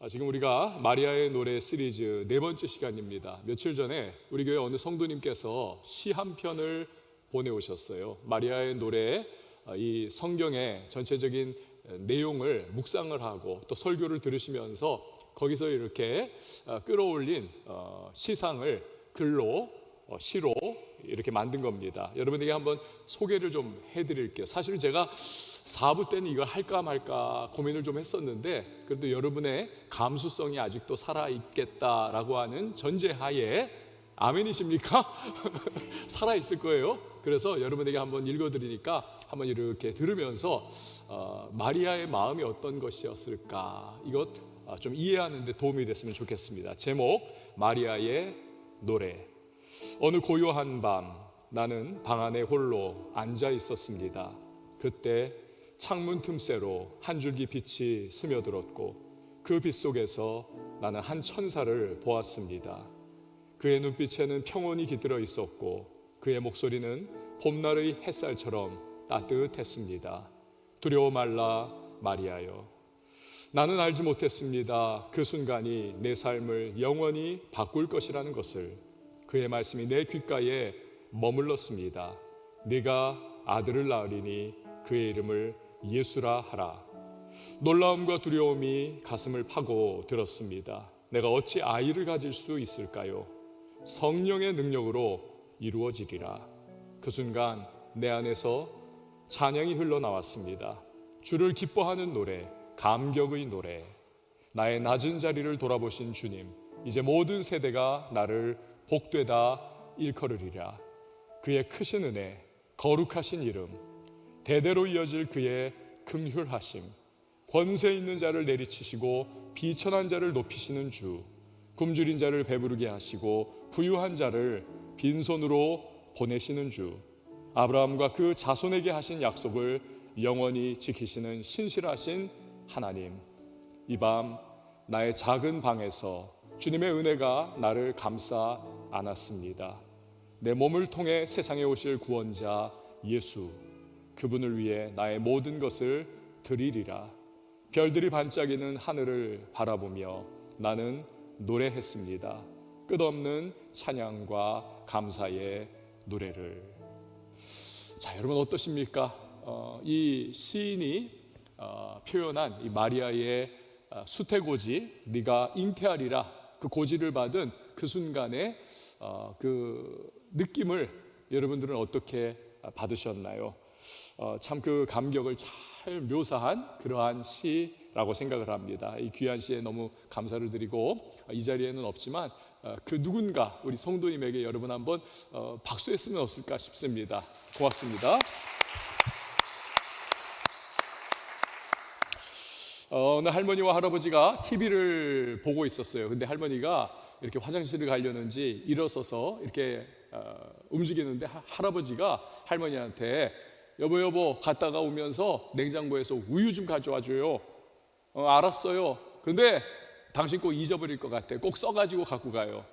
지금 우리가 마리아의 노래 시리즈 네 번째 시간입니다. 며칠 전에 우리 교회 어느 성도님께서 시 한 편을 보내오셨어요. 마리아의 노래, 이 성경의 전체적인 내용을 묵상을 하고 또 설교를 들으시면서 거기서 이렇게 끌어올린 시상을 글로 시로 이렇게 만든 겁니다. 여러분에게 한번 소개를 좀 해드릴게요. 사실 제가 4부 때는 이걸 할까 말까 고민을 좀 했었는데, 그래도 여러분의 감수성이 아직도 살아있겠다라고 하는 전제하에, 아멘이십니까? 살아있을 거예요. 그래서 여러분에게 한번 읽어드리니까 한번 이렇게 들으면서 마리아의 마음이 어떤 것이었을까, 이것 좀 이해하는 데 도움이 됐으면 좋겠습니다. 제목, 마리아의 노래. 어느 고요한 밤, 나는 방 안에 홀로 앉아 있었습니다. 그때 창문 틈새로 한 줄기 빛이 스며들었고, 그 빛 속에서 나는 한 천사를 보았습니다. 그의 눈빛에는 평온이 깃들어 있었고, 그의 목소리는 봄날의 햇살처럼 따뜻했습니다. 두려워 말라 마리아여. 나는 알지 못했습니다. 그 순간이 내 삶을 영원히 바꿀 것이라는 것을. 그의 말씀이 내 귓가에 머물렀습니다. 네가 아들을 낳으리니 그의 이름을 예수라 하라. 놀라움과 두려움이 가슴을 파고 들었습니다. 내가 어찌 아이를 가질 수 있을까요? 성령의 능력으로 이루어지리라. 그 순간 내 안에서 찬양이 흘러나왔습니다. 주를 기뻐하는 노래, 감격의 노래. 나의 낮은 자리를 돌아보신 주님, 이제 모든 세대가 나를 복되다 일컬으리라. 그의 크신 은혜, 거룩하신 이름, 대대로 이어질 그의 긍휼하심, 권세 있는 자를 내리치시고 비천한 자를 높이시는 주, 굶주린 자를 배부르게 하시고 부유한 자를 빈손으로 보내시는 주, 아브라함과 그 자손에게 하신 약속을 영원히 지키시는 신실하신 하나님. 이 밤 나의 작은 방에서 주님의 은혜가 나를 감싸 안았습니다. 내 몸을 통해 세상에 오실 구원자 예수, 그분을 위해 나의 모든 것을 드리리라. 별들이 반짝이는 하늘을 바라보며 나는 노래했습니다. 끝없는 찬양과 감사의 노래를. 자, 여러분 어떠십니까? 이 시인이 표현한 이 마리아의 수태고지, 네가 잉태하리라, 그 고지를 받은 그 순간의 그 느낌을 여러분들은 어떻게 받으셨나요? 참 그 감격을 잘 묘사한 그러한 시라고 생각을 합니다. 이 귀한 시에 너무 감사를 드리고, 이 자리에는 없지만 그 누군가 우리 성도님에게 여러분 한번 박수했으면 어떨까 싶습니다. 고맙습니다. 어느 할머니와 할아버지가 TV를 보고 있었어요. 근데 할머니가 이렇게 화장실을 가려는지 일어서서 이렇게 움직이는데, 할아버지가 할머니한테 여보 갔다가 오면서 냉장고에서 우유 좀 가져와 줘요. 알았어요. 근데 당신 꼭 잊어버릴 것 같아. 꼭 써가지고 갖고 가요.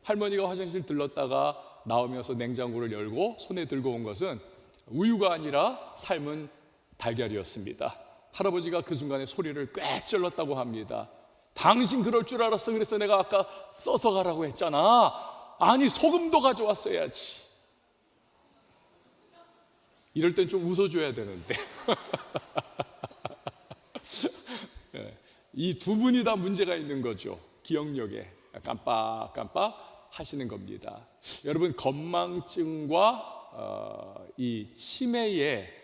할머니가 화장실 들렀다가 나오면서 냉장고를 열고 손에 들고 온 것은 우유가 아니라 삶은 달걀이었습니다. 할아버지가 그 순간에 소리를 꽥 질렀다고 합니다. 당신 그럴 줄 알았어. 그래서 내가 아까 써서 가라고 했잖아. 아니, 소금도 가져왔어야지. 이럴 땐 좀 웃어줘야 되는데. 이 두 분이 다 문제가 있는 거죠. 기억력에 깜빡깜빡 하시는 겁니다. 여러분, 건망증과 이 치매의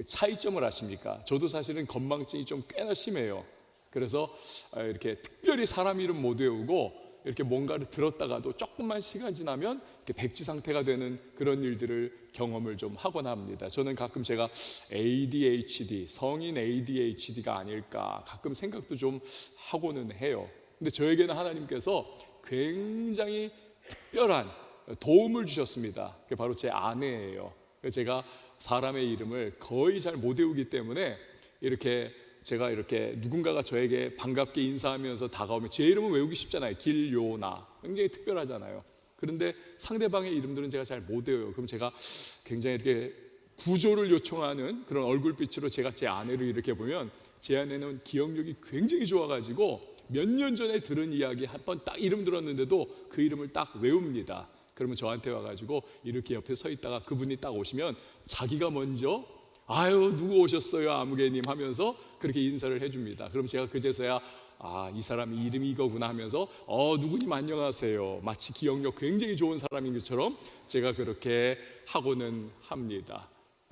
차이점을 아십니까? 저도 사실은 건망증이 좀 꽤나 심해요. 그래서 이렇게 특별히 사람 이름 못 외우고 이렇게 뭔가를 들었다가도 조금만 시간 지나면 이렇게 백지 상태가 되는 그런 일들을 경험을 좀 하곤 합니다. 저는 가끔 제가 ADHD, 성인 ADHD가 아닐까 가끔 생각도 좀 하고는 해요. 근데 저에게는 하나님께서 굉장히 특별한 도움을 주셨습니다. 그게 바로 제 아내예요. 제가 사람의 이름을 거의 잘 못 외우기 때문에 제가 이렇게 누군가가 저에게 반갑게 인사하면서 다가오면 제 이름은 외우기 쉽잖아요. 길요나, 굉장히 특별하잖아요. 그런데 상대방의 이름들은 제가 잘 못 외워요. 그럼 제가 굉장히 이렇게 구조를 요청하는 그런 얼굴빛으로 제가 제 아내를 이렇게 보면, 제 아내는 기억력이 굉장히 좋아가지고 몇 년 전에 들은 이야기 한 번 딱 이름 들었는데도 그 이름을 딱 외웁니다. 그러면 저한테 와가지고 이렇게 옆에 서 있다가 그분이 딱 오시면 자기가 먼저 아유 누구 오셨어요 아무개님 하면서 그렇게 인사를 해줍니다. 그럼 제가 그제서야 이 사람 이름이 이거구나 하면서 누구님 안녕하세요, 마치 기억력 굉장히 좋은 사람인 것처럼 제가 그렇게 하고는 합니다.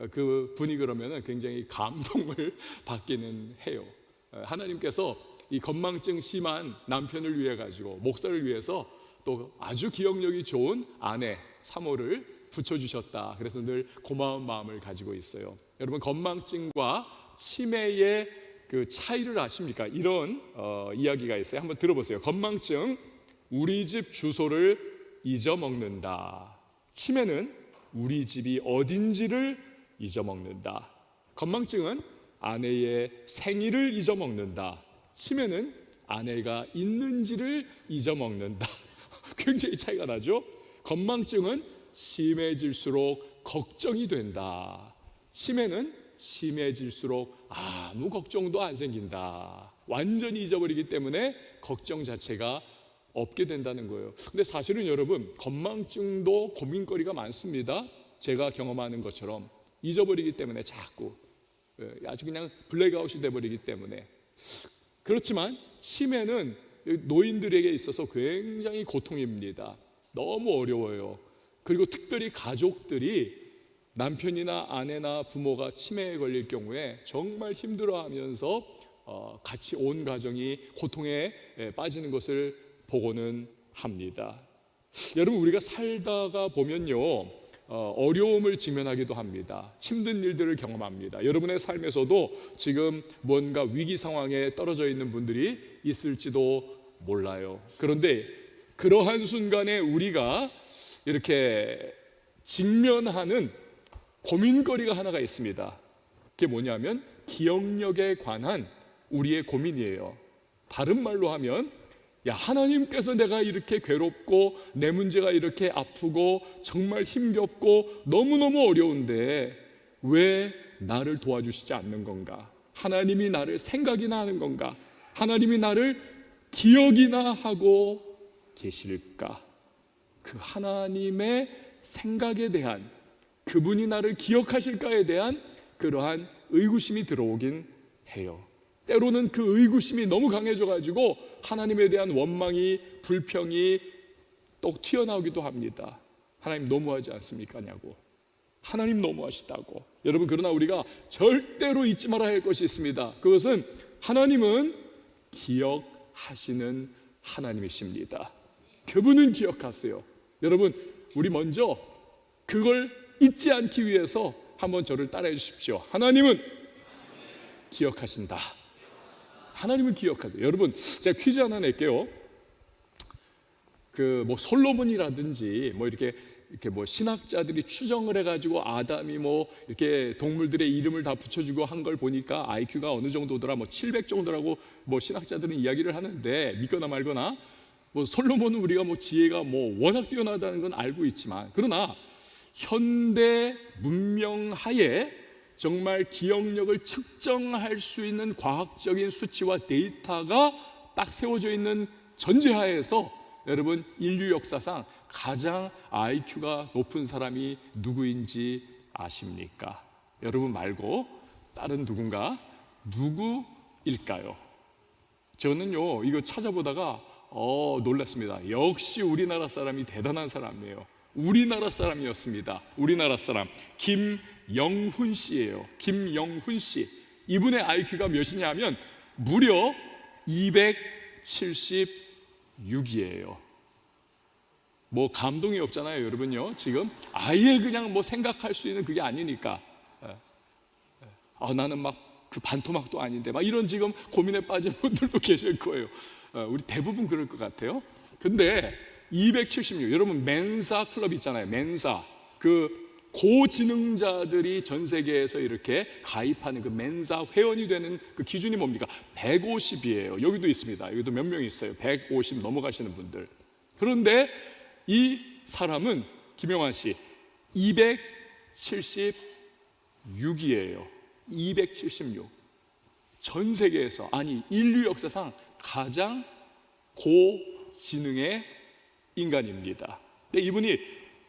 그 분이 그러면은 굉장히 감동을 받기는 해요. 하나님께서 이 건망증 심한 남편을 위해 가지고 목사를 위해서 또 아주 기억력이 좋은 아내 사모를 붙여주셨다. 그래서 늘 고마운 마음을 가지고 있어요. 여러분, 건망증과 치매의 그 차이를 아십니까? 이런 이야기가 있어요. 한번 들어보세요. 건망증, 우리 집 주소를 잊어먹는다. 치매는 우리 집이 어딘지를 잊어먹는다. 건망증은 아내의 생일을 잊어먹는다. 치매는 아내가 있는지를 잊어먹는다. 굉장히 차이가 나죠? 건망증은 심해질수록 걱정이 된다. 치매는 심해질수록 아무 걱정도 안 생긴다. 완전히 잊어버리기 때문에 걱정 자체가 없게 된다는 거예요. 근데 사실은 여러분, 건망증도 고민거리가 많습니다. 제가 경험하는 것처럼 잊어버리기 때문에 자꾸 아주 그냥 블랙아웃이 돼버리기 때문에. 그렇지만 치매는 노인들에게 있어서 굉장히 고통입니다. 너무 어려워요. 그리고 특별히 가족들이 남편이나 아내나 부모가 치매에 걸릴 경우에 정말 힘들어하면서 같이 온 가정이 고통에 빠지는 것을 보고는 합니다. 여러분, 우리가 살다가 보면요, 어려움을 직면하기도 합니다. 힘든 일들을 경험합니다. 여러분의 삶에서도 지금 뭔가 위기 상황에 떨어져 있는 분들이 있을지도 몰라요. 그런데 그러한 순간에 우리가 이렇게 직면하는 고민거리가 하나가 있습니다. 그게 뭐냐면 기억력에 관한 우리의 고민이에요. 다른 말로 하면, 하나님께서 내가 이렇게 괴롭고 내 문제가 이렇게 아프고 정말 힘겹고 너무너무 어려운데 왜 나를 도와주시지 않는 건가? 하나님이 나를 생각이나 하는 건가? 하나님이 나를 기억이나 하고 계실까? 그 하나님의 생각에 대한, 그분이 나를 기억하실까에 대한 그러한 의구심이 들어오긴 해요. 때로는 그 의구심이 너무 강해져가지고 하나님에 대한 원망이, 불평이 또 튀어나오기도 합니다. 하나님 너무하지 않습니까? 냐고. 하나님 너무하시다고. 여러분, 그러나 우리가 절대로 잊지 말아야 할 것이 있습니다. 그것은 하나님은 기억하시는 하나님이십니다. 그분은 기억하세요. 여러분, 우리 먼저 그걸 잊지 않기 위해서 한번 저를 따라해 주십시오. 하나님은 기억하신다. 하나님은 기억하세요. 여러분, 제가 퀴즈 하나 낼게요. 솔로몬이라든지 이렇게 신학자들이 추정을 해가지고 아담이 이렇게 동물들의 이름을 다 붙여주고 한 걸 보니까 IQ가 어느 정도더라, 700 정도라고 신학자들은 이야기를 하는데, 믿거나 말거나. 솔로몬은 우리가 지혜가 워낙 뛰어나다는 건 알고 있지만, 그러나 현대 문명 하에 정말 기억력을 측정할 수 있는 과학적인 수치와 데이터가 딱 세워져 있는 전제하에서 여러분, 인류 역사상 가장 IQ가 높은 사람이 누구인지 아십니까? 여러분 말고 다른 누구일까요? 저는요, 이거 찾아보다가 놀랐습니다. 역시 우리나라 사람이 대단한 사람이에요. 우리나라 사람이었습니다. 우리나라 사람 김영훈 씨예요. 김영훈 씨. 이분의 IQ가 몇이냐면 무려 276이에요. 감동이 없잖아요, 여러분요. 지금 아예 그냥 생각할 수 있는 그게 아니니까. 나는 그 반토막도 아닌데 이런 지금 고민에 빠진 분들도 계실 거예요. 우리 대부분 그럴 것 같아요. 근데 276, 여러분 멘사 클럽 있잖아요. 멘사, 그 고지능자들이 전 세계에서 이렇게 가입하는 그 멘사 회원이 되는 그 기준이 뭡니까? 150이에요. 여기도 있습니다. 여기도 몇 명 있어요. 150 넘어가시는 분들. 그런데 이 사람은 김영환 씨 276이에요. 276. 전 세계에서, 아니 인류 역사상 가장 고지능의 인간입니다. 근데 이분이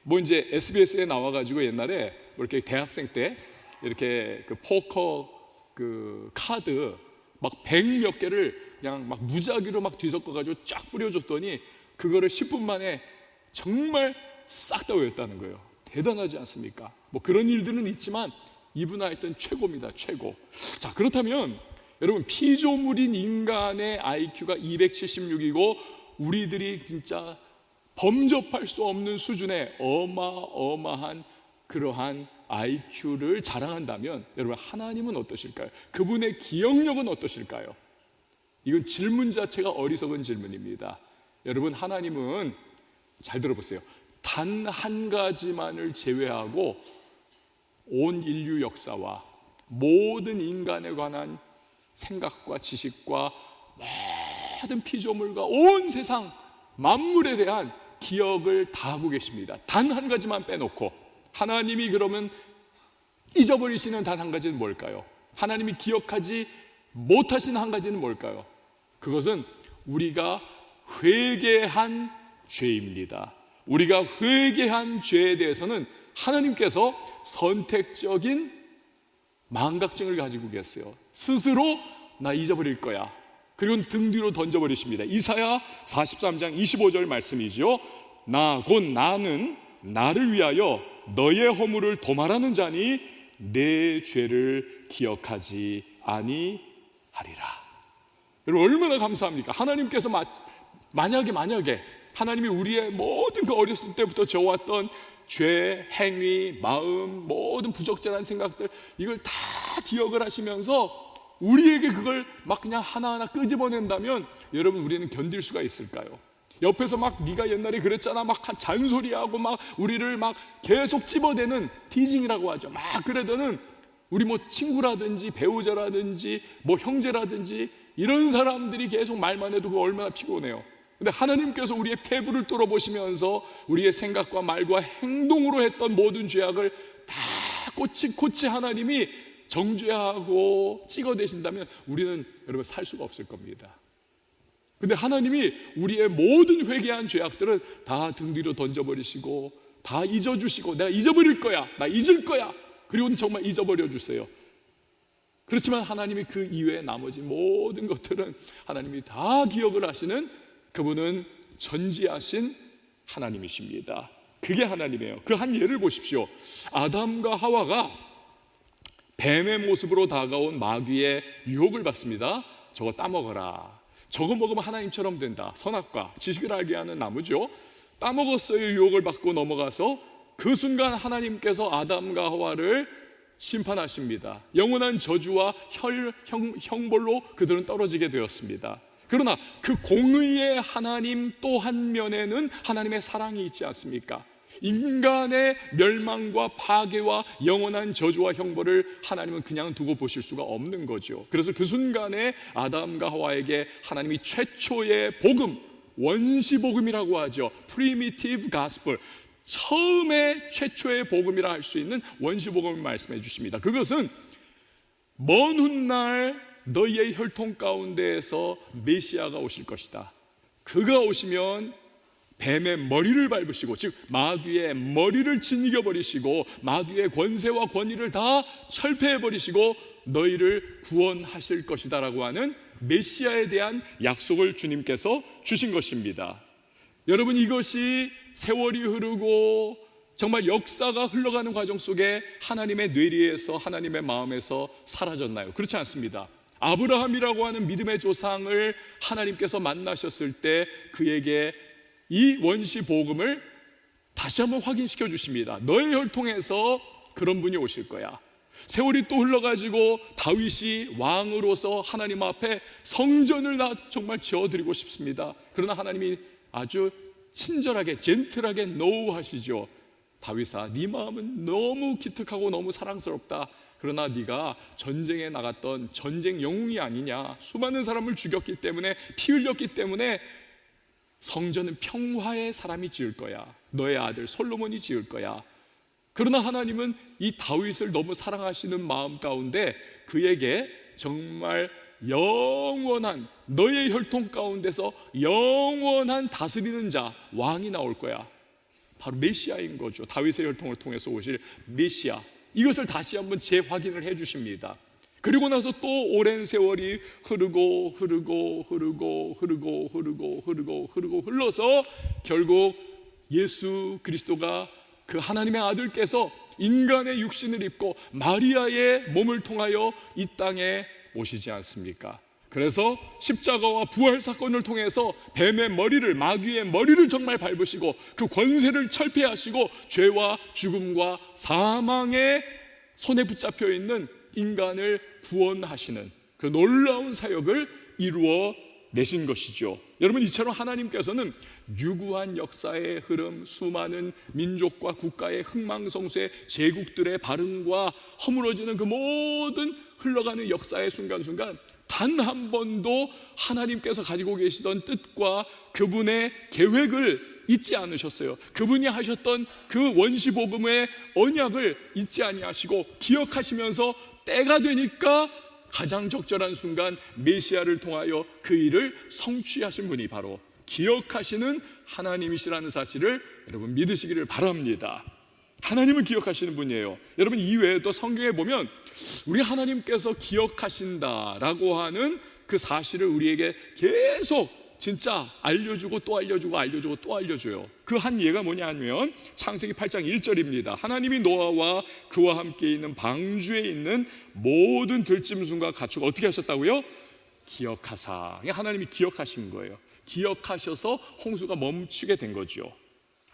뭐 이제 SBS에 나와가지고 옛날에 뭐 이렇게 대학생 때 이렇게 그 포커 그 카드 막 100몇 개를 그냥 막 무작위로 막 뒤섞어가지고 쫙 뿌려줬더니 그거를 10분 만에 정말 싹 다 외웠다는 거예요. 대단하지 않습니까? 뭐 그런 일들은 있지만 이분은 하여튼 최고입니다. 최고. 자, 그렇다면 여러분, 피조물인 인간의 IQ가 276이고 우리들이 진짜 범접할 수 없는 수준의 어마어마한 그러한 IQ를 자랑한다면 여러분, 하나님은 어떠실까요? 그분의 기억력은 어떠실까요? 이건 질문 자체가 어리석은 질문입니다. 여러분, 하나님은 잘 들어보세요. 단 한 가지만을 제외하고 온 인류 역사와 모든 인간에 관한 생각과 지식과 모든 피조물과 온 세상 만물에 대한 기억을 다 하고 계십니다. 단 한 가지만 빼놓고. 하나님이 그러면 잊어버리시는 단 한 가지는 뭘까요? 하나님이 기억하지 못하시는 한 가지는 뭘까요? 그것은 우리가 회개한 죄입니다. 우리가 회개한 죄에 대해서는 하나님께서 선택적인 망각증을 가지고 계세요. 스스로 나 잊어버릴 거야. 그리고 등 뒤로 던져버리십니다. 이사야 43장 25절 말씀이죠. 곧 나는 나를 위하여 너의 허물을 도말하는 자니 내 죄를 기억하지 아니하리라. 여러분, 얼마나 감사합니까? 하나님께서 만약에 하나님이 우리의 모든 그 어렸을 때부터 져왔던 죄, 행위, 마음, 모든 부적절한 생각들, 이걸 다 기억을 하시면서 우리에게 그걸 막 그냥 하나하나 끄집어낸다면 여러분, 우리는 견딜 수가 있을까요? 옆에서 막 네가 옛날에 그랬잖아 막 잔소리하고 막 우리를 막 계속 찝어대는, 티징이라고 하죠. 막 그러더는 우리 뭐 친구라든지 배우자라든지 뭐 형제라든지 이런 사람들이 계속 말만 해도 그거 얼마나 피곤해요. 근데 하나님께서 우리의 폐부를 뚫어보시면서 우리의 생각과 말과 행동으로 했던 모든 죄악을 다 꼬치 하나님이 정죄하고 찍어대신다면 우리는 여러분 살 수가 없을 겁니다. 근데 하나님이 우리의 모든 회개한 죄악들을 다 등 뒤로 던져버리시고 다 잊어주시고, 내가 잊어버릴 거야, 나 잊을 거야, 그리고는 정말 잊어버려 주세요. 그렇지만 하나님이 그 이외의 나머지 모든 것들은 하나님이 다 기억을 하시는, 그분은 전지하신 하나님이십니다. 그게 하나님이에요. 그 한 예를 보십시오. 아담과 하와가 뱀의 모습으로 다가온 마귀의 유혹을 받습니다. 저거 따먹어라. 저거 먹으면 하나님처럼 된다. 선악과 지식을 알게 하는 나무죠. 따먹었어요. 유혹을 받고 넘어가서 그 순간 하나님께서 아담과 하와를 심판하십니다. 영원한 저주와 형벌로 그들은 떨어지게 되었습니다. 그러나 그 공의의 하나님 또 한 면에는 하나님의 사랑이 있지 않습니까? 인간의 멸망과 파괴와 영원한 저주와 형벌을 하나님은 그냥 두고 보실 수가 없는 거죠. 그래서 그 순간에 아담과 하와에게 하나님이 최초의 복음, 원시복음이라고 하죠. Primitive Gospel, 처음에 최초의 복음이라 할 수 있는 원시복음을 말씀해 주십니다. 그것은 먼 훗날 너희의 혈통 가운데에서 메시아가 오실 것이다. 그가 오시면 뱀의 머리를 밟으시고, 즉 마귀의 머리를 짓이겨 버리시고 마귀의 권세와 권위를 다 철폐해 버리시고 너희를 구원하실 것이다 라고 하는 메시아에 대한 약속을 주님께서 주신 것입니다. 여러분, 이것이 세월이 흐르고 정말 역사가 흘러가는 과정 속에 하나님의 뇌리에서, 하나님의 마음에서 사라졌나요? 그렇지 않습니다. 아브라함이라고 하는 믿음의 조상을 하나님께서 만나셨을 때 그에게 이 원시 복음을 다시 한번 확인시켜 주십니다. 너의 혈통에서 그런 분이 오실 거야. 세월이 또 흘러가지고 다윗이 왕으로서 하나님 앞에 성전을 나 정말 지어드리고 싶습니다. 그러나 하나님이 아주 친절하게 젠틀하게 노우하시죠. 다윗아, 네 마음은 너무 기특하고 너무 사랑스럽다. 그러나 네가 전쟁에 나갔던 전쟁 영웅이 아니냐. 수많은 사람을 죽였기 때문에, 피 흘렸기 때문에 성전은 평화의 사람이 지을 거야. 너의 아들 솔로몬이 지을 거야. 그러나 하나님은 이 다윗을 너무 사랑하시는 마음 가운데 그에게 정말 영원한, 너의 혈통 가운데서 영원한 다스리는 자, 왕이 나올 거야. 바로 메시아인 거죠. 다윗의 혈통을 통해서 오실 메시아. 이것을 다시 한번 재확인을 해 주십니다. 그리고 나서 또 오랜 세월이 흐르고 흘러서 결국 예수 그리스도가, 그 하나님의 아들께서 인간의 육신을 입고 마리아의 몸을 통하여 이 땅에 오시지 않습니까? 그래서 십자가와 부활 사건을 통해서 뱀의 머리를, 마귀의 머리를 정말 밟으시고 그 권세를 철폐하시고 죄와 죽음과 사망의 손에 붙잡혀 있는 인간을 구원하시는 그 놀라운 사역을 이루어 내신 것이죠. 여러분, 이처럼 하나님께서는 유구한 역사의 흐름, 수많은 민족과 국가의 흥망성쇠, 제국들의 발흥과 허물어지는 그 모든 흘러가는 역사의 순간순간 단 한 번도 하나님께서 가지고 계시던 뜻과 그분의 계획을 잊지 않으셨어요. 그분이 하셨던 그 원시복음의 언약을 잊지 아니하시고 기억하시면서 때가 되니까 가장 적절한 순간 메시아를 통하여 그 일을 성취하신 분이 바로 기억하시는 하나님이시라는 사실을 여러분 믿으시기를 바랍니다. 하나님은 기억하시는 분이에요. 여러분, 이외에도 성경에 보면 우리 하나님께서 기억하신다라고 하는 그 사실을 우리에게 계속 진짜 알려주고 또 알려주고 알려주고 또 알려줘요. 그 한 예가 뭐냐 하면 창세기 8장 1절입니다. 하나님이 노아와 그와 함께 있는 방주에 있는 모든 들짐승과 가축 어떻게 하셨다고요? 기억하사. 하나님이 기억하신 거예요. 기억하셔서 홍수가 멈추게 된 거죠.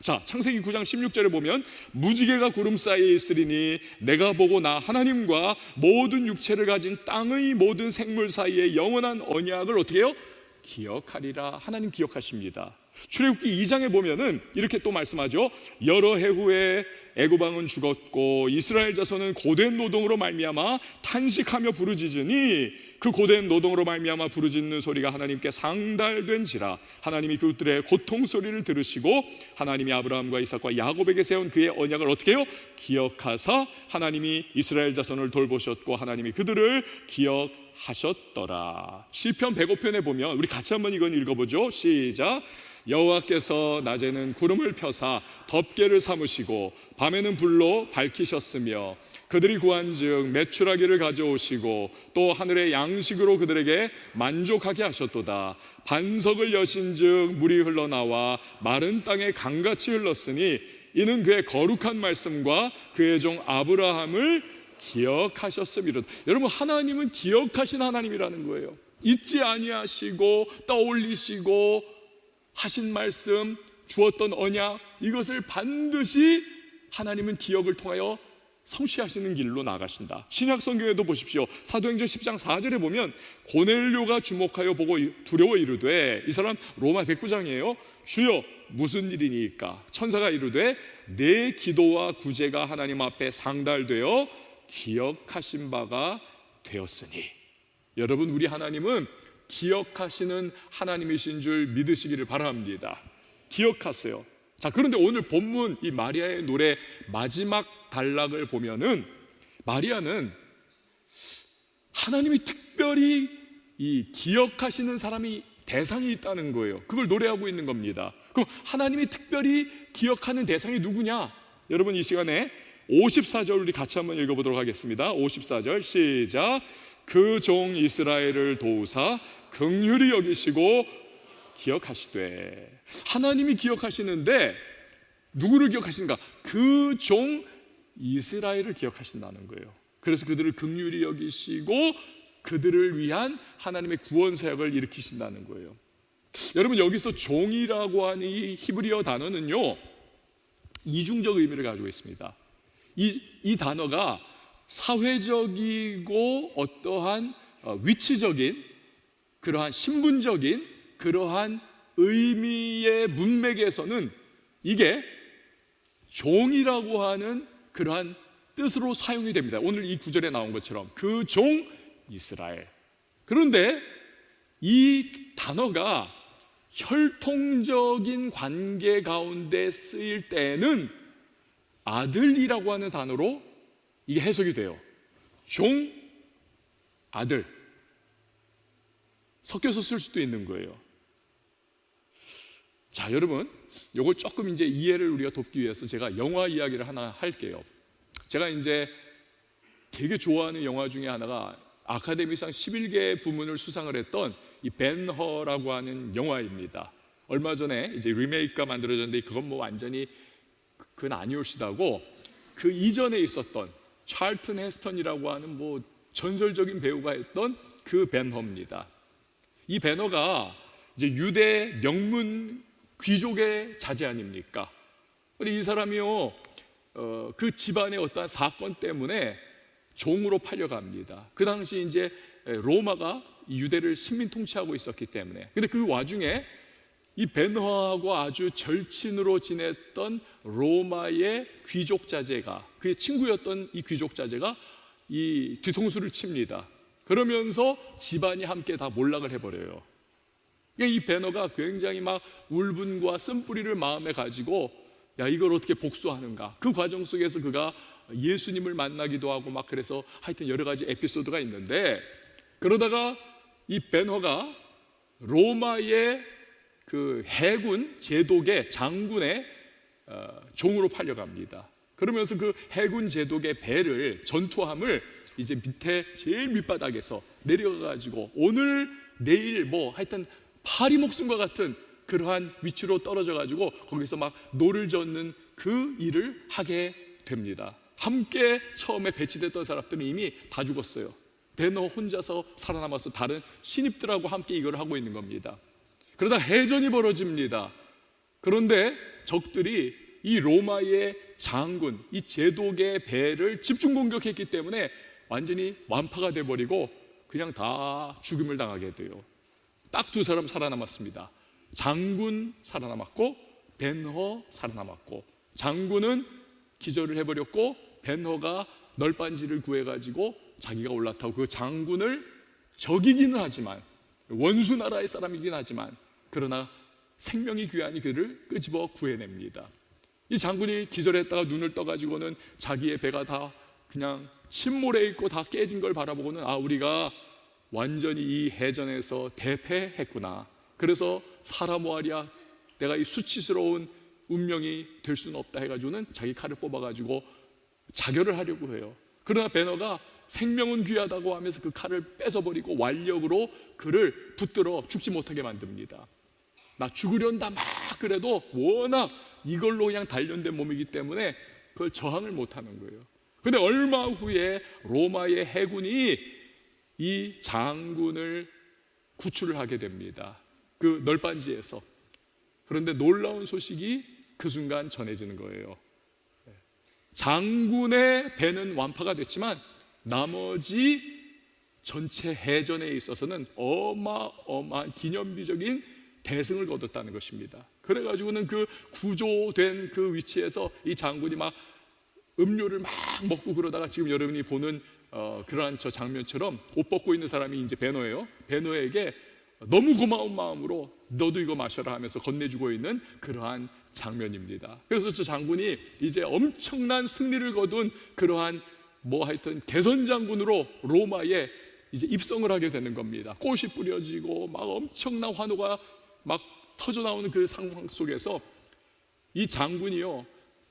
자, 창세기 9장 16절에 보면 무지개가 구름 사이에 있으리니 내가 보고 나 하나님과 모든 육체를 가진 땅의 모든 생물 사이에 영원한 언약을 어떻게 해요? 기억하리라. 하나님 기억하십니다. 출애굽기 2장에 보면은 이렇게 또 말씀하죠. 여러 해 후에 애굽 왕은 죽었고 이스라엘 자손은 고된 노동으로 말미암아 탄식하며 부르짖으니 그 고된 노동으로 말미암아 부르짖는 소리가 하나님께 상달된지라. 하나님이 그들의 고통 소리를 들으시고 하나님이 아브라함과 이삭과 야곱에게 세운 그의 언약을 어떻게 해요? 기억하사 하나님이 이스라엘 자손을 돌보셨고 하나님이 그들을 기억하셨더라. 시편 105편에 보면 우리 같이 한번 이건 읽어보죠. 시작. 여호와께서 낮에는 구름을 펴사 덮개를 삼으시고 밤에는 불로 밝히셨으며 그들이 구한즉 메추라기를 가져오시고 또 하늘의 양식으로 그들에게 만족하게 하셨도다. 반석을 여신즉 물이 흘러나와 마른 땅에 강같이 흘렀으니 이는 그의 거룩한 말씀과 그의 종 아브라함을 기억하셨음이로다. 여러분, 하나님은 기억하신 하나님이라는 거예요. 잊지 아니하시고 떠올리시고 하신 말씀, 주었던 언약, 이것을 반드시 하나님은 기억을 통하여 성취하시는 길로 나가신다. 신약 성경에도 보십시오. 사도행전 10장 4절에 보면 고넬료가 주목하여 보고 두려워 이르되, 이 사람 로마 백부장이에요. 주여 무슨 일이니까? 천사가 이르되 내 기도와 구제가 하나님 앞에 상달되어 기억하신 바가 되었으니. 여러분, 우리 하나님은 기억하시는 하나님이신 줄 믿으시기를 바랍니다. 기억하세요. 자, 그런데 오늘 본문 이 마리아의 노래 마지막 단락을 보면은 마리아는 하나님이 특별히 이 기억하시는 사람이 대상이 있다는 거예요. 그걸 노래하고 있는 겁니다. 그럼 하나님이 특별히 기억하는 대상이 누구냐? 여러분, 이 시간에 54절 우리 같이 한번 읽어보도록 하겠습니다. 54절 시작. 그 종 이스라엘을 도우사 긍휼히 여기시고 기억하시되. 하나님이 기억하시는데 누구를 기억하시는가? 그 종 이스라엘을 기억하신다는 거예요. 그래서 그들을 긍휼히 여기시고 그들을 위한 하나님의 구원 사역을 일으키신다는 거예요. 여러분, 여기서 종이라고 하는 이 히브리어 단어는요, 이중적 의미를 가지고 있습니다. 이 단어가 사회적이고 어떠한 위치적인 그러한 신분적인 그러한 의미의 문맥에서는 이게 종이라고 하는 그러한 뜻으로 사용이 됩니다. 오늘 이 구절에 나온 것처럼 그 종 이스라엘. 그런데 이 단어가 혈통적인 관계 가운데 쓰일 때는 아들이라고 하는 단어로 이게 해석이 돼요. 종, 아들. 섞여서 쓸 수도 있는 거예요. 자, 여러분, 요걸 조금 이제 이해를 우리가 돕기 위해서 제가 영화 이야기를 하나 할게요. 제가 이제 되게 좋아하는 영화 중에 하나가 아카데미상 11개 부문을 수상을 했던 이 벤허라고 하는 영화입니다. 얼마 전에 이제 리메이크가 만들어졌는데 그건 뭐 완전히 그건 아니올시다고, 그 이전에 있었던 찰튼 헤스턴이라고 하는 뭐 전설적인 배우가 했던 그 벤허입니다. 이 벤허가 이제 유대 명문 귀족의 자제 아닙니까? 근데 이 사람이요, 그 집안의 어떤 사건 때문에 종으로 팔려갑니다. 그 당시 이제 로마가 유대를 식민 통치하고 있었기 때문에. 근데 그 와중에 이 벤허하고 아주 절친으로 지냈던 로마의 귀족 자제가, 그의 친구였던 이 귀족 자제가 이 뒤통수를 칩니다. 그러면서 집안이 함께 다 몰락을 해버려요. 이 벤허가 굉장히 막 울분과 쓴뿌리를 마음에 가지고 야, 이걸 어떻게 복수하는가. 그 과정 속에서 그가 예수님을 만나기도 하고 막 그래서 하여튼 여러 가지 에피소드가 있는데, 그러다가 이 벤허가 로마의 그 해군 제독의 장군의 종으로 팔려갑니다. 그러면서 그 해군 제독의 배를, 전투함을 이제 밑에 제일 밑바닥에서 내려가가지고 오늘 내일 뭐 하여튼 파리 목숨과 같은 그러한 위치로 떨어져 가지고 거기서 막 노를 젓는 그 일을 하게 됩니다. 함께 처음에 배치됐던 사람들은 이미 다 죽었어요. 벤허 혼자서 살아남아서 다른 신입들하고 함께 이걸 하고 있는 겁니다. 그러다 해전이 벌어집니다. 그런데 적들이 이 로마의 장군, 이 제독의 배를 집중 공격했기 때문에 완전히 완파가 돼버리고 그냥 다 죽임을 당하게 돼요. 딱 두 사람 살아남았습니다. 장군 살아남았고 벤허 살아남았고, 장군은 기절을 해버렸고 벤허가 널빤지를 구해가지고 자기가 올라타고 그 장군을 적이기는 하지만, 원수 나라의 사람이긴 하지만, 그러나 생명이 귀하니 그를 끄집어 구해냅니다. 이 장군이 기절했다가 눈을 떠가지고는 자기의 배가 다 그냥 침몰해 있고 다 깨진 걸 바라보고는 아, 우리가 완전히 이 해전에서 대패했구나. 그래서 사라모아리아, 내가 이 수치스러운 운명이 될 수는 없다 해가지고는 자기 칼을 뽑아가지고 자결을 하려고 해요. 그러나 벤허가 생명은 귀하다고 하면서 그 칼을 뺏어버리고 완력으로 그를 붙들어 죽지 못하게 만듭니다. 나 죽으련다 막 그래도 워낙 이걸로 그냥 단련된 몸이기 때문에 그걸 저항을 못하는 거예요. 근데 얼마 후에 로마의 해군이 이 장군을 구출을 하게 됩니다. 그 널빤지에서. 그런데 놀라운 소식이 그 순간 전해지는 거예요. 장군의 배는 완파가 됐지만 나머지 전체 해전에 있어서는 어마어마한 기념비적인 대승을 거뒀다는 것입니다. 그래가지고는 그 구조된 그 위치에서 이 장군이 막 음료를 막 먹고 그러다가 지금 여러분이 보는 그러한 저 장면처럼 옷 벗고 있는 사람이 이제 벤허예요. 벤허에게 너무 고마운 마음으로 너도 이거 마셔라 하면서 건네주고 있는 그러한 장면입니다. 그래서 저 장군이 이제 엄청난 승리를 거둔 그러한 뭐 하여튼 개선 장군으로 로마에 이제 입성을 하게 되는 겁니다. 꽃이 뿌려지고 막 엄청난 환호가 막 터져 나오는 그 상황 속에서 이 장군이요,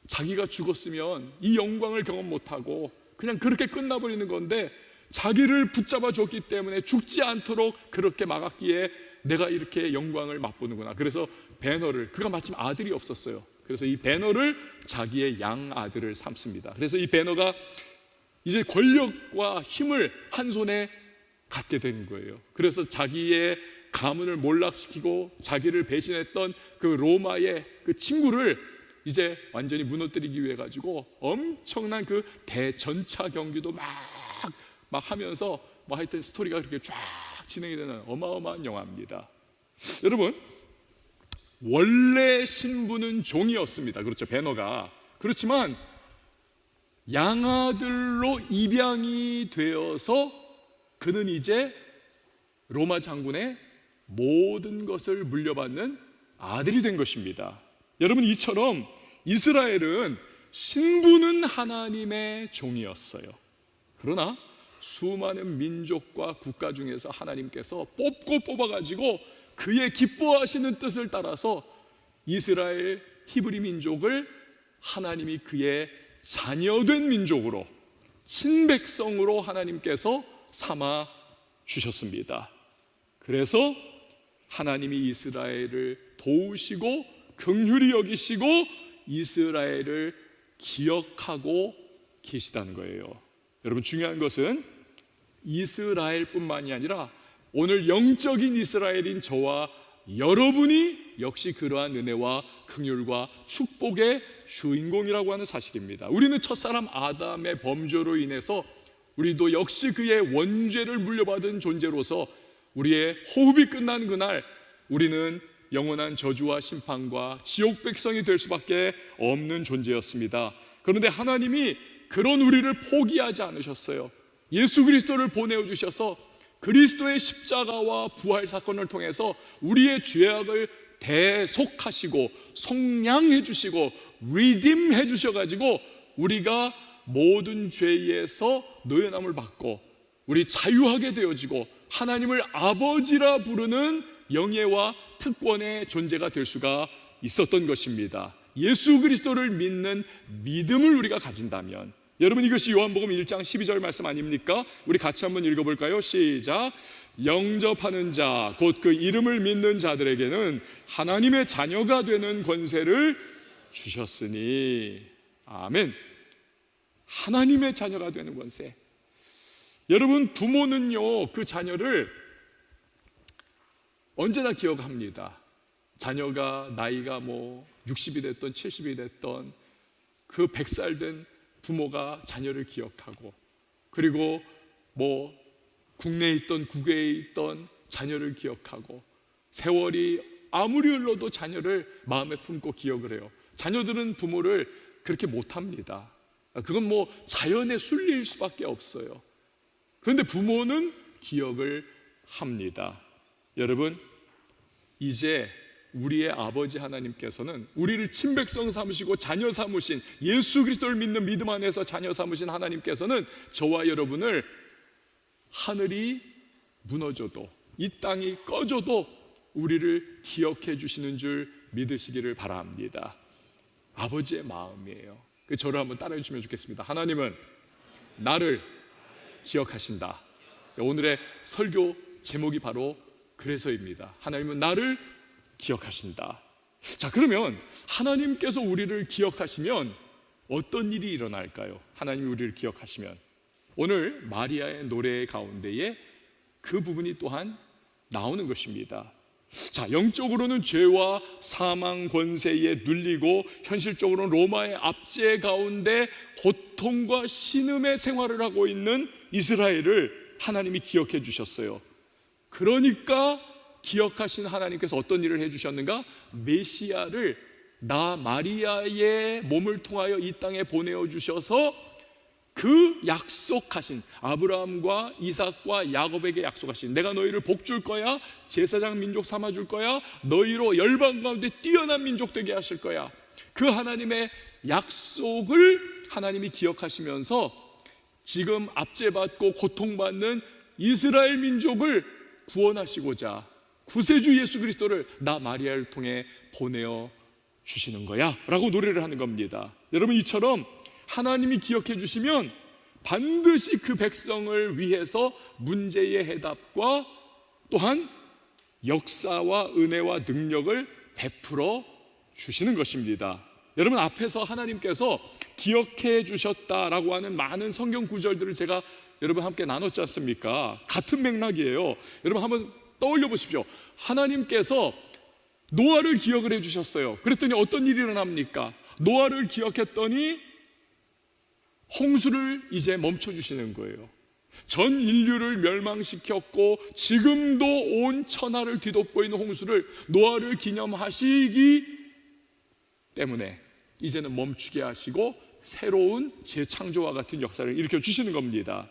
자기가 죽었으면 이 영광을 경험 못하고 그냥 그렇게 끝나버리는 건데 자기를 붙잡아 줬기 때문에 죽지 않도록 그렇게 막았기에 내가 이렇게 영광을 맛보는구나. 그래서 벤허를, 그가 마침 아들이 없었어요. 그래서 이 벤허를 자기의 양아들을 삼습니다. 그래서 이 벤허가 이제 권력과 힘을 한 손에 갖게 되는 거예요. 그래서 자기의 가문을 몰락시키고 자기를 배신했던 그 로마의 그 친구를 이제 완전히 무너뜨리기 위해 가지고 엄청난 그 대전차 경기도 막 하면서 뭐 하여튼 스토리가 그렇게 쫙 진행이 되는 어마어마한 영화입니다. 여러분, 원래 신분은 종이었습니다. 그렇죠, 벤허가. 그렇지만 양아들로 입양이 되어서 그는 이제 로마 장군의 모든 것을 물려받는 아들이 된 것입니다. 여러분, 이처럼 이스라엘은 신분은 하나님의 종이었어요. 그러나 수많은 민족과 국가 중에서 하나님께서 뽑아가지고 그의 기뻐하시는 뜻을 따라서 이스라엘 히브리 민족을 하나님이 그의 자녀된 민족으로, 친백성으로 하나님께서 삼아 주셨습니다. 그래서 하나님이 이스라엘을 도우시고 긍휼히 여기시고 이스라엘을 기억하고 계시다는 거예요. 여러분, 중요한 것은 이스라엘뿐만이 아니라 오늘 영적인 이스라엘인 저와 여러분이 역시 그러한 은혜와 긍휼과 축복의 주인공이라고 하는 사실입니다. 우리는 첫사람 아담의 범죄로 인해서 우리도 역시 그의 원죄를 물려받은 존재로서 우리의 호흡이 끝난 그날 우리는 영원한 저주와 심판과 지옥 백성이 될 수밖에 없는 존재였습니다. 그런데 하나님이 그런 우리를 포기하지 않으셨어요. 예수 그리스도를 보내어 주셔서 그리스도의 십자가와 부활 사건을 통해서 우리의 죄악을 대속하시고 속량해 주시고 리딤해 주셔가지고 우리가 모든 죄에서 노예남을 받고 우리 자유하게 되어지고 하나님을 아버지라 부르는 영예와 특권의 존재가 될 수가 있었던 것입니다. 예수 그리스도를 믿는 믿음을 우리가 가진다면, 여러분, 이것이 요한복음 1장 12절 말씀 아닙니까? 우리 같이 한번 읽어볼까요? 시작. 영접하는 자, 곧 그 이름을 믿는 자들에게는 하나님의 자녀가 되는 권세를 주셨으니. 아멘. 하나님의 자녀가 되는 권세. 여러분, 부모는요 그 자녀를 언제나 기억합니다. 자녀가 나이가 60이 됐던 70이 됐던 그 100살 된 부모가 자녀를 기억하고, 그리고 국내에 있던 국외에 있던 자녀를 기억하고, 세월이 아무리 흘러도 자녀를 마음에 품고 기억을 해요. 자녀들은 부모를 그렇게 못합니다. 그건 자연의 순리일 수밖에 없어요. 그런데 부모는 기억을 합니다. 여러분, 이제 우리의 아버지 하나님께서는 우리를 친백성 삼으시고 자녀 삼으신, 예수 그리스도를 믿는 믿음 안에서 자녀 삼으신 하나님께서는 저와 여러분을 하늘이 무너져도 이 땅이 꺼져도 우리를 기억해 주시는 줄 믿으시기를 바랍니다. 아버지의 마음이에요. 저를 한번 따라해 주시면 좋겠습니다. 하나님은 나를 기억하신다. 오늘의 설교 제목이 바로 그래서입니다. 하나님은 나를 기억하신다. 자, 그러면 하나님께서 우리를 기억하시면 어떤 일이 일어날까요? 하나님이 우리를 기억하시면 오늘 마리아의 노래 가운데에 그 부분이 또한 나오는 것입니다. 자, 영적으로는 죄와 사망 권세에 눌리고 현실적으로는 로마의 압제 가운데 고통과 신음의 생활을 하고 있는 이스라엘을 하나님이 기억해 주셨어요. 그러니까 기억하신 하나님께서 어떤 일을 해주셨는가? 메시아를 나 마리아의 몸을 통하여 이 땅에 보내어 주셔서 그 약속하신, 아브라함과 이삭과 야곱에게 약속하신, 내가 너희를 복 줄 거야, 제사장 민족 삼아 줄 거야, 너희로 열방 가운데 뛰어난 민족 되게 하실 거야, 그 하나님의 약속을 하나님이 기억하시면서 지금 압제받고 고통받는 이스라엘 민족을 구원하시고자 구세주 예수 그리스도를 나 마리아를 통해 보내어 주시는 거야 라고 노래를 하는 겁니다. 여러분, 이처럼 하나님이 기억해 주시면 반드시 그 백성을 위해서 문제의 해답과 또한 역사와 은혜와 능력을 베풀어 주시는 것입니다. 여러분, 앞에서 하나님께서 기억해 주셨다라고 하는 많은 성경 구절들을 제가 여러분 함께 나눴지 않습니까? 같은 맥락이에요. 여러분 한번 떠올려 보십시오. 하나님께서 노아를 기억을 해 주셨어요. 그랬더니 어떤 일이 일어납니까? 노아를 기억했더니 홍수를 이제 멈춰 주시는 거예요. 전 인류를 멸망시켰고 지금도 온 천하를 뒤덮고 있는 홍수를 노아를 기념하시기 때문에 이제는 멈추게 하시고 새로운 재창조와 같은 역사를 일으켜 주시는 겁니다.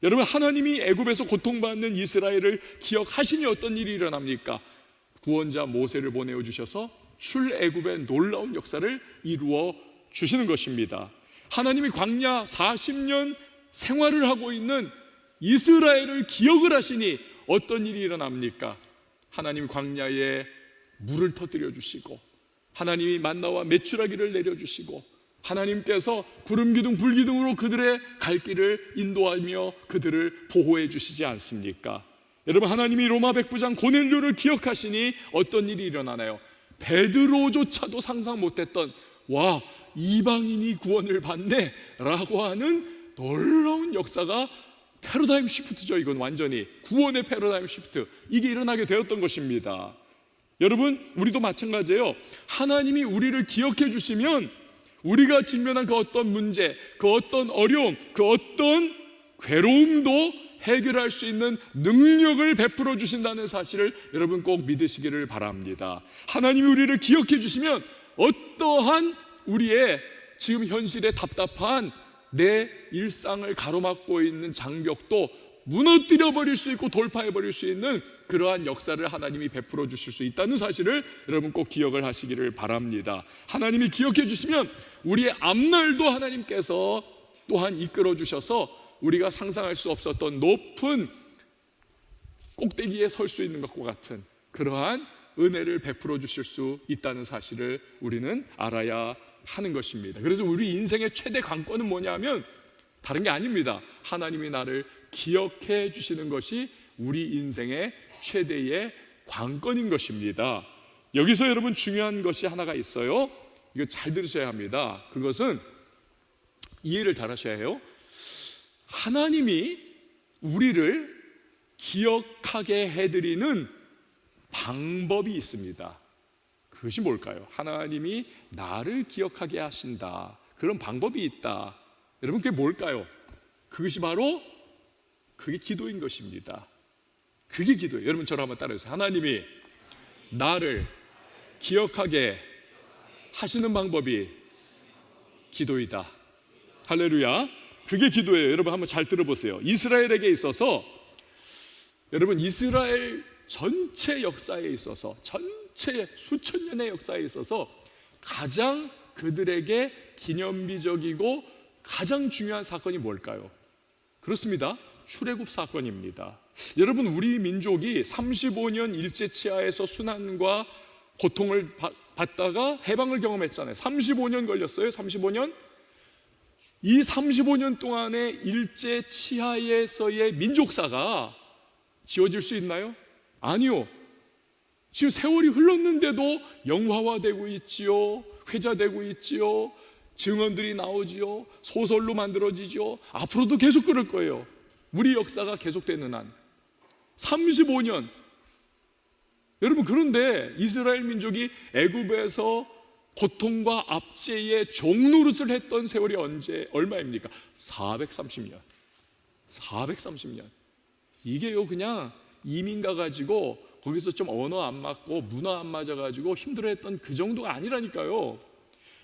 여러분, 하나님이 애굽에서 고통받는 이스라엘을 기억하시니 어떤 일이 일어납니까? 구원자 모세를 보내어 주셔서 출애굽의 놀라운 역사를 이루어 주시는 것입니다. 하나님이 광야 40년 생활을 하고 있는 이스라엘을 기억을 하시니 어떤 일이 일어납니까? 하나님 광야에 물을 터뜨려 주시고, 하나님이 만나와 메추라기를 내려주시고, 하나님께서 구름 기둥 불 기둥으로 그들의 갈 길을 인도하며 그들을 보호해 주시지 않습니까? 여러분, 하나님이 로마 백부장 고넬료를 기억하시니 어떤 일이 일어나나요? 베드로조차도 상상 못했던, 와, 이방인이 구원을 받네 라고 하는 놀라운 역사가, 패러다임 시프트죠. 이건 완전히 구원의 패러다임 시프트, 이게 일어나게 되었던 것입니다. 여러분, 우리도 마찬가지예요. 하나님이 우리를 기억해 주시면 우리가 직면한 그 어떤 문제, 그 어떤 어려움, 그 어떤 괴로움도 해결할 수 있는 능력을 베풀어 주신다는 사실을 여러분 꼭 믿으시기를 바랍니다. 하나님이 우리를 기억해 주시면 어떠한 우리의 지금 현실에 답답한 내 일상을 가로막고 있는 장벽도 무너뜨려 버릴 수 있고 돌파해 버릴 수 있는 그러한 역사를 하나님이 베풀어 주실 수 있다는 사실을 여러분 꼭 기억을 하시기를 바랍니다. 하나님이 기억해 주시면 우리의 앞날도 하나님께서 또한 이끌어 주셔서 우리가 상상할 수 없었던 높은 꼭대기에 설 수 있는 것과 같은 그러한 은혜를 베풀어 주실 수 있다는 사실을 우리는 알아야 하는 것입니다. 그래서 우리 인생의 최대 관건은 뭐냐면 다른 게 아닙니다. 하나님이 나를 기억해 주시는 것이 우리 인생의 최대의 관건인 것입니다. 여기서 여러분 중요한 것이 하나가 있어요. 이거 잘 들으셔야 합니다. 그것은 이해를 잘 하셔야 해요. 하나님이 우리를 기억하게 해드리는 방법이 있습니다. 그것이 뭘까요? 하나님이 나를 기억하게 하신다, 그런 방법이 있다. 여러분, 그게 뭘까요? 그것이 바로 그게 기도인 것입니다. 그게 기도예요. 여러분, 저를 한번 따라해주세요. 하나님이 나를 기억하게 하시는 방법이 기도이다. 할렐루야. 그게 기도예요. 여러분 한번 잘 들어보세요. 이스라엘에게 있어서, 여러분 이스라엘 전체 역사에 있어서, 전체 수천 년의 역사에 있어서 가장 그들에게 기념비적이고 가장 중요한 사건이 뭘까요? 그렇습니다. 출애굽 사건입니다. 여러분, 우리 민족이 35년 일제치하에서 순환과 고통을 받다가 해방을 경험했잖아요. 35년 걸렸어요. 35년. 이 35년 동안의 일제치하에서의 민족사가 지워질 수 있나요? 아니요. 지금 세월이 흘렀는데도 영화화되고 있지요, 회자되고 있지요, 증언들이 나오지요, 소설로 만들어지죠. 앞으로도 계속 그럴 거예요. 우리 역사가 계속되는 한 35년. 여러분, 그런데 이스라엘 민족이 애굽에서 고통과 압제의 종노릇을 했던 세월이 얼마입니까? 430년. 430년. 이게요, 그냥 이민 가가지고 거기서 좀 언어 안 맞고 문화 안 맞아가지고 힘들어했던 그 정도가 아니라니까요.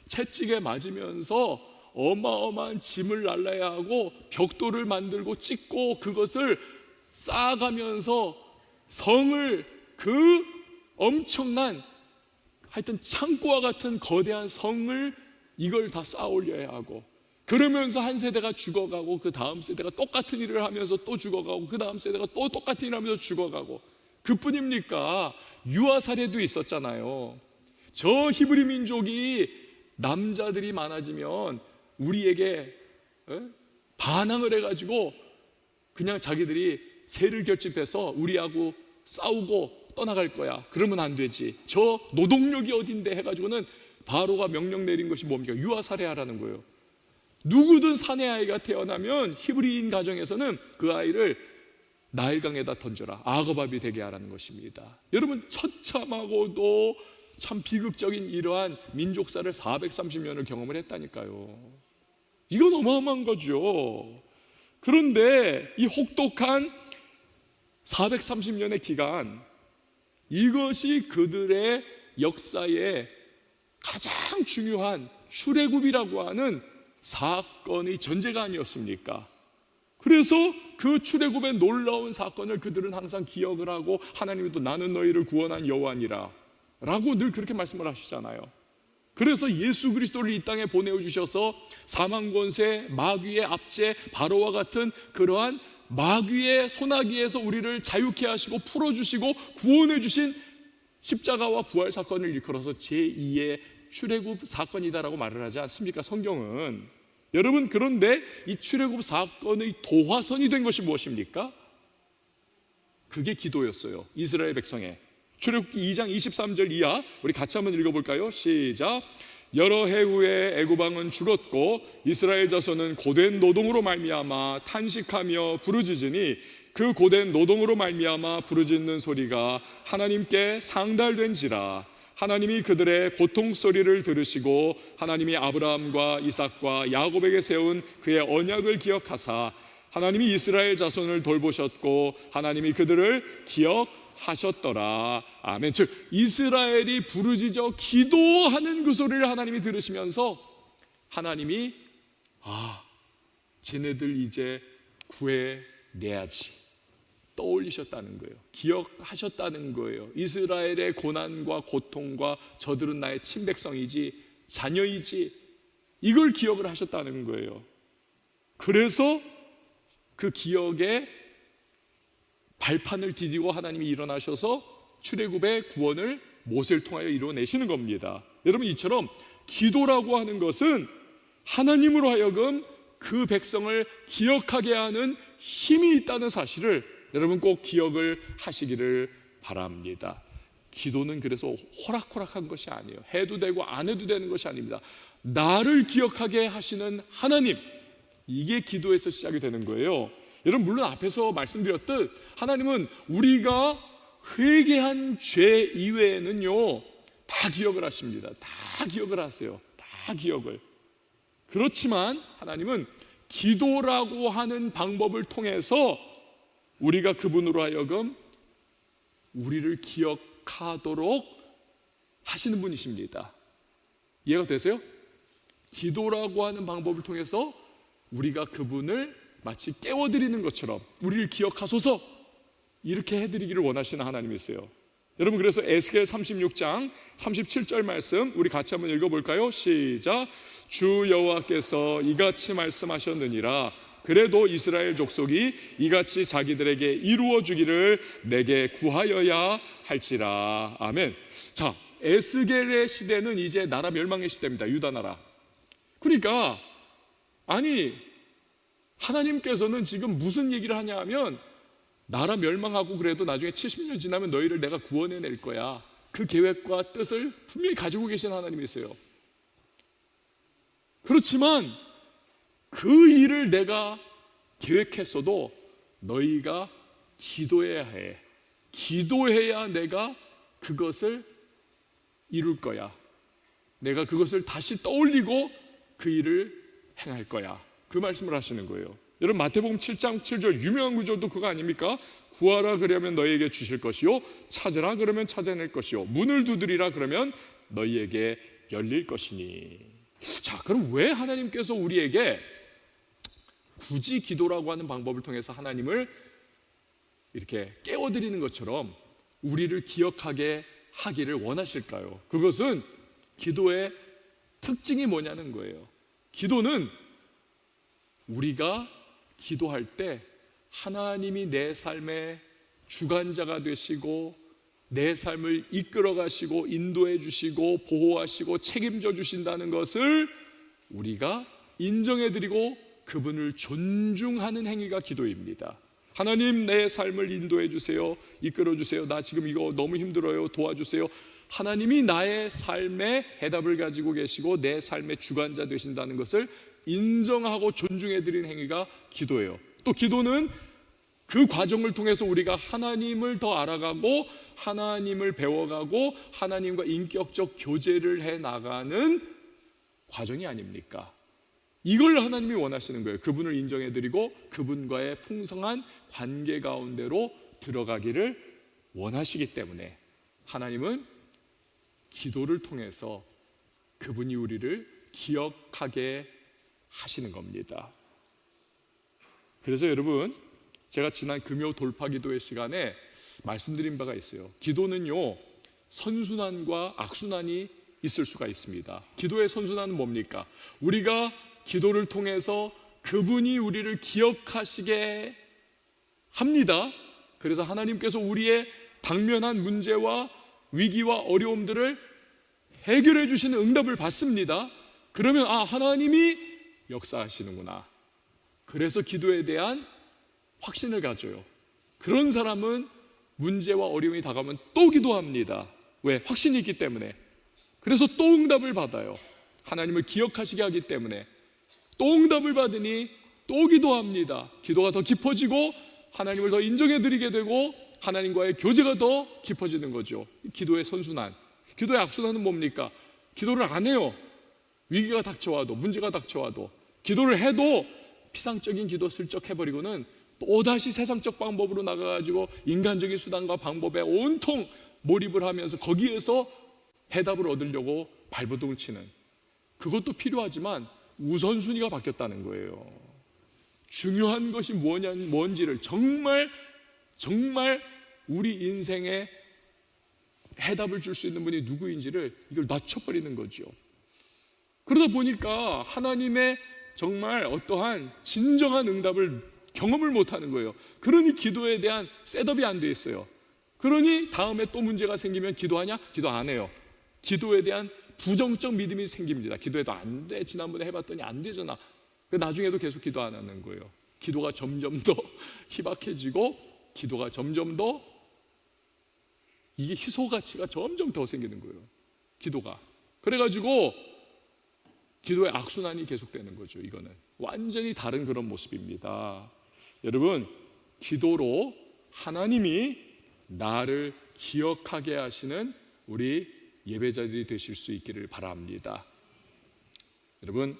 채찍에 맞으면서 어마어마한 짐을 날라야 하고 벽돌을 만들고 찍고 그것을 쌓아가면서 성을, 그 엄청난 하여튼 창고와 같은 거대한 성을 이걸 다 쌓아 올려야 하고, 그러면서 한 세대가 죽어가고 그 다음 세대가 똑같은 일을 하면서 또 죽어가고 그 다음 세대가 또 똑같은 일을 하면서 죽어가고, 그뿐입니까? 유아 사례도 있었잖아요. 저 히브리 민족이 남자들이 많아지면 우리에게 반항을 해가지고 그냥 자기들이 세를 결집해서 우리하고 싸우고 떠나갈 거야. 그러면 안 되지. 저 노동력이 어딘데 해가지고는 바로가 명령 내린 것이 뭡니까? 유아 살해하라는 거예요. 누구든 사내 아이가 태어나면 히브리인 가정에서는 그 아이를 나일강에다 던져라, 악어밥이 되게 하라는 것입니다. 여러분, 처참하고도 참 비극적인 이러한 민족사를 430년을 경험을 했다니까요. 이건 어마어마한 거죠. 그런데 이 혹독한 430년의 기간, 이것이 그들의 역사의 가장 중요한 출애굽이라고 하는 사건의 전제가 아니었습니까? 그래서 그 출애굽의 놀라운 사건을 그들은 항상 기억을 하고, 하나님도 나는 너희를 구원한 여호와니라 라고 늘 그렇게 말씀을 하시잖아요. 그래서 예수 그리스도를 이 땅에 보내주셔서 사망 권세, 마귀의 압제, 바로와 같은 그러한 마귀의 소나기에서 우리를 자유케 하시고 풀어주시고 구원해 주신 십자가와 부활 사건을 일컬어서 제2의 출애굽 사건이다라고 말을 하지 않습니까? 성경은. 여러분, 그런데 이 출애굽 사건의 도화선이 된 것이 무엇입니까? 그게 기도였어요. 이스라엘 백성의. 출애굽기 2장 23절 이하 우리 같이 한번 읽어볼까요? 시작. 여러 해 후에 애굽 왕은 죽었고 이스라엘 자손은 고된 노동으로 말미암아 탄식하며 부르짖으니 그 고된 노동으로 말미암아 부르짖는 소리가 하나님께 상달된지라. 하나님이 그들의 고통 소리를 들으시고 하나님이 아브라함과 이삭과 야곱에게 세운 그의 언약을 기억하사 하나님이 이스라엘 자손을 돌보셨고 하나님이 그들을 기억하셨더라. 아멘. 즉 이스라엘이 부르짖어 기도하는 그 소리를 하나님이 들으시면서 하나님이 쟤네들 이제 구해내야지 떠올리셨다는 거예요. 기억하셨다는 거예요. 이스라엘의 고난과 고통과 저들은 나의 친백성이지 자녀이지, 이걸 기억을 하셨다는 거예요. 그래서 그 기억에 발판을 디디고 하나님이 일어나셔서 출애굽의 구원을 모세를 통하여 이루어내시는 겁니다. 여러분, 이처럼 기도라고 하는 것은 하나님으로 하여금 그 백성을 기억하게 하는 힘이 있다는 사실을 여러분 꼭 기억을 하시기를 바랍니다. 기도는 그래서 호락호락한 것이 아니에요. 해도 되고 안 해도 되는 것이 아닙니다. 나를 기억하게 하시는 하나님, 이게 기도에서 시작이 되는 거예요. 여러분, 물론 앞에서 말씀드렸듯 하나님은 우리가 회개한 죄 이외에는요 다 기억을 하십니다. 다 기억을 하세요. 다 기억을. 그렇지만 하나님은 기도라고 하는 방법을 통해서 우리가 그분으로 하여금 우리를 기억하도록 하시는 분이십니다. 이해가 되세요? 기도라고 하는 방법을 통해서 우리가 그분을 마치 깨워드리는 것처럼 우리를 기억하소서 이렇게 해드리기를 원하시는 하나님이세요. 여러분, 그래서 에스겔 36장 37절 말씀 우리 같이 한번 읽어볼까요? 시작. 주 여호와께서 이같이 말씀하셨느니라. 그래도 이스라엘 족속이 이같이 자기들에게 이루어 주기를 내게 구하여야 할지라. 아멘. 자, 에스겔의 시대는 이제 나라 멸망의 시대입니다. 유다 나라. 그러니까 아니, 하나님께서는 지금 무슨 얘기를 하냐 하면 나라 멸망하고 그래도 나중에 70년 지나면 너희를 내가 구원해낼 거야. 그 계획과 뜻을 분명히 가지고 계신 하나님이세요. 그렇지만 그 일을 내가 계획했어도 너희가 기도해야 해. 기도해야 내가 그것을 이룰 거야. 내가 그것을 다시 떠올리고 그 일을 행할 거야. 그 말씀을 하시는 거예요. 여러분, 마태복음 7장 7절 유명한 구절도 그거 아닙니까? 구하라 그러면 너희에게 주실 것이요, 찾으라 그러면 찾아낼 것이요, 문을 두드리라 그러면 너희에게 열릴 것이니. 자, 그럼 왜 하나님께서 우리에게 굳이 기도라고 하는 방법을 통해서 하나님을 이렇게 깨워드리는 것처럼 우리를 기억하게 하기를 원하실까요? 그것은 기도의 특징이 뭐냐는 거예요. 기도는 우리가 기도할 때 하나님이 내 삶의 주관자가 되시고 내 삶을 이끌어 가시고 인도해 주시고 보호하시고 책임져 주신다는 것을 우리가 인정해 드리고 그분을 존중하는 행위가 기도입니다. 하나님, 내 삶을 인도해 주세요. 이끌어 주세요. 나 지금 이거 너무 힘들어요. 도와주세요. 하나님이 나의 삶의 해답을 가지고 계시고 내 삶의 주관자 되신다는 것을 인정하고 존중해 드리는 행위가 기도예요. 또 기도는 그 과정을 통해서 우리가 하나님을 더 알아가고 하나님을 배워가고 하나님과 인격적 교제를 해 나가는 과정이 아닙니까? 이걸 하나님이 원하시는 거예요. 그분을 인정해 드리고 그분과의 풍성한 관계 가운데로 들어가기를 원하시기 때문에 하나님은 기도를 통해서 그분이 우리를 기억하게 하시는 겁니다. 그래서 여러분, 제가 지난 금요 돌파 기도회 시간에 말씀드린 바가 있어요. 기도는요, 선순환과 악순환이 있을 수가 있습니다. 기도의 선순환은 뭡니까? 우리가 기도를 통해서 그분이 우리를 기억하시게 합니다. 그래서 하나님께서 우리의 당면한 문제와 위기와 어려움들을 해결해 주시는 응답을 받습니다. 그러면 하나님이 역사하시는구나. 그래서 기도에 대한 확신을 가져요. 그런 사람은 문제와 어려움이 다가오면 또 기도합니다. 왜? 확신이 있기 때문에. 그래서 또 응답을 받아요. 하나님을 기억하시게 하기 때문에. 또 응답을 받으니 또 기도합니다. 기도가 더 깊어지고 하나님을 더 인정해 드리게 되고 하나님과의 교제가 더 깊어지는 거죠. 기도의 선순환. 기도의 악순환은 뭡니까? 기도를 안 해요. 위기가 닥쳐와도, 문제가 닥쳐와도. 기도를 해도 피상적인 기도 슬쩍 해버리고는 또다시 세상적 방법으로 나가가지고 인간적인 수단과 방법에 온통 몰입을 하면서 거기에서 해답을 얻으려고 발버둥을 치는, 그것도 필요하지만 우선순위가 바뀌었다는 거예요. 중요한 것이 뭔지를 정말 우리 인생에 해답을 줄 수 있는 분이 누구인지를 이걸 낮춰버리는 거죠. 그러다 보니까 하나님의 정말 어떠한 진정한 응답을 경험을 못하는 거예요. 그러니 기도에 대한 셋업이 안 돼 있어요. 그러니 다음에 또 문제가 생기면 기도하냐? 기도 안 해요. 기도에 대한 부정적 믿음이 생깁니다. 기도해도 안 돼. 지난번에 해봤더니 안 되잖아. 나중에도 계속 기도 안 하는 거예요. 기도가 점점 더 희박해지고 기도가 점점 더 이게 희소 가치가 점점 더 생기는 거예요. 기도가. 그래가지고 기도의 악순환이 계속되는 거죠. 이거는 완전히 다른 그런 모습입니다. 여러분, 기도로 하나님이 나를 기억하게 하시는 우리 예배자들이 되실 수 있기를 바랍니다. 여러분,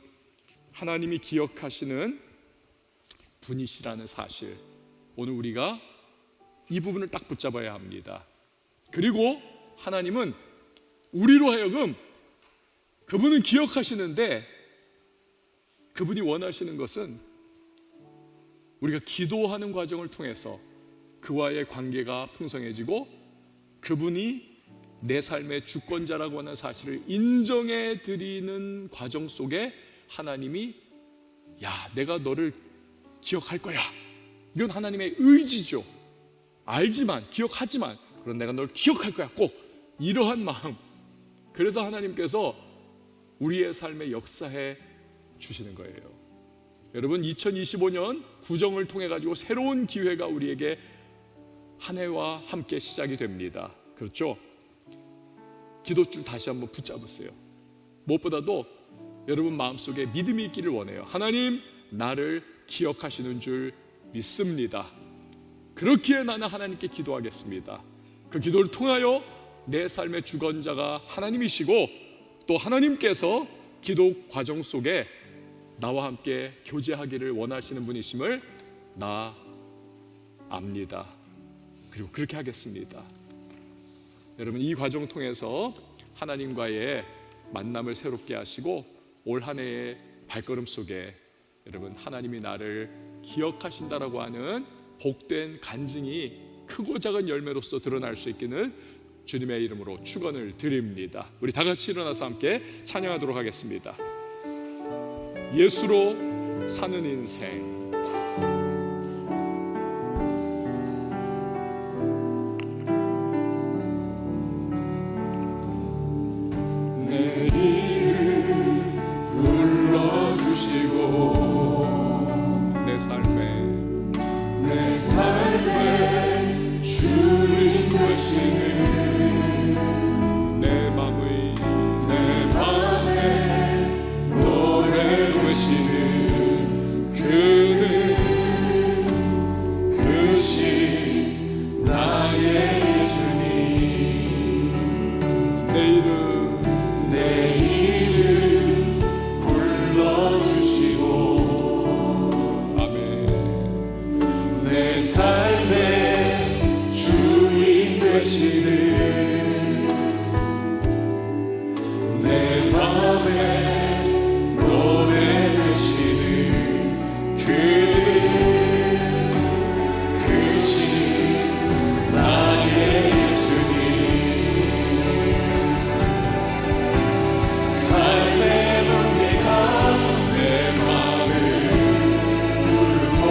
하나님이 기억하시는 분이시라는 사실, 오늘 우리가 이 부분을 딱 붙잡아야 합니다. 그리고 하나님은 우리로 하여금 그분은 기억하시는데 그분이 원하시는 것은 우리가 기도하는 과정을 통해서 그와의 관계가 풍성해지고 그분이 내 삶의 주권자라고 하는 사실을 인정해 드리는 과정 속에 하나님이 내가 너를 기억할 거야. 이건 하나님의 의지죠. 알지만, 기억하지만, 그럼 내가 널 기억할 거야. 꼭 이러한 마음. 그래서 하나님께서 우리의 삶에 역사해 주시는 거예요. 여러분, 2025년 구정을 통해 가지고 새로운 기회가 우리에게 한 해와 함께 시작이 됩니다. 그렇죠? 기도줄 다시 한번 붙잡으세요. 무엇보다도 여러분 마음속에 믿음이 있기를 원해요. 하나님, 나를 기억하시는 줄 믿습니다. 그렇기에 나는 하나님께 기도하겠습니다. 그 기도를 통하여 내 삶의 주권자가 하나님이시고 또 하나님께서 기도 과정 속에 나와 함께 교제하기를 원하시는 분이심을 나 압니다. 그리고 그렇게 하겠습니다. 여러분, 이 과정 통해서 하나님과의 만남을 새롭게 하시고 올 한 해의 발걸음 속에 여러분, 하나님이 나를 기억하신다라고 하는 복된 간증이 크고 작은 열매로서 드러날 수 있기를 주님의 이름으로 축원을 드립니다. 우리 다 같이 일어나서 함께 찬양하도록 하겠습니다. 예수로 사는 인생. 내 이름 불러주시고 내 삶의 주인 되시는 내 맘의 노래 되시는 그는 그신 나의 예수님. 내 이름 불러주시고 아멘. 내 삶의 주인 되시는 내 맘의 노래 되시는 그신 나의 예수님. 삶의 무게가 내 맘을 부르고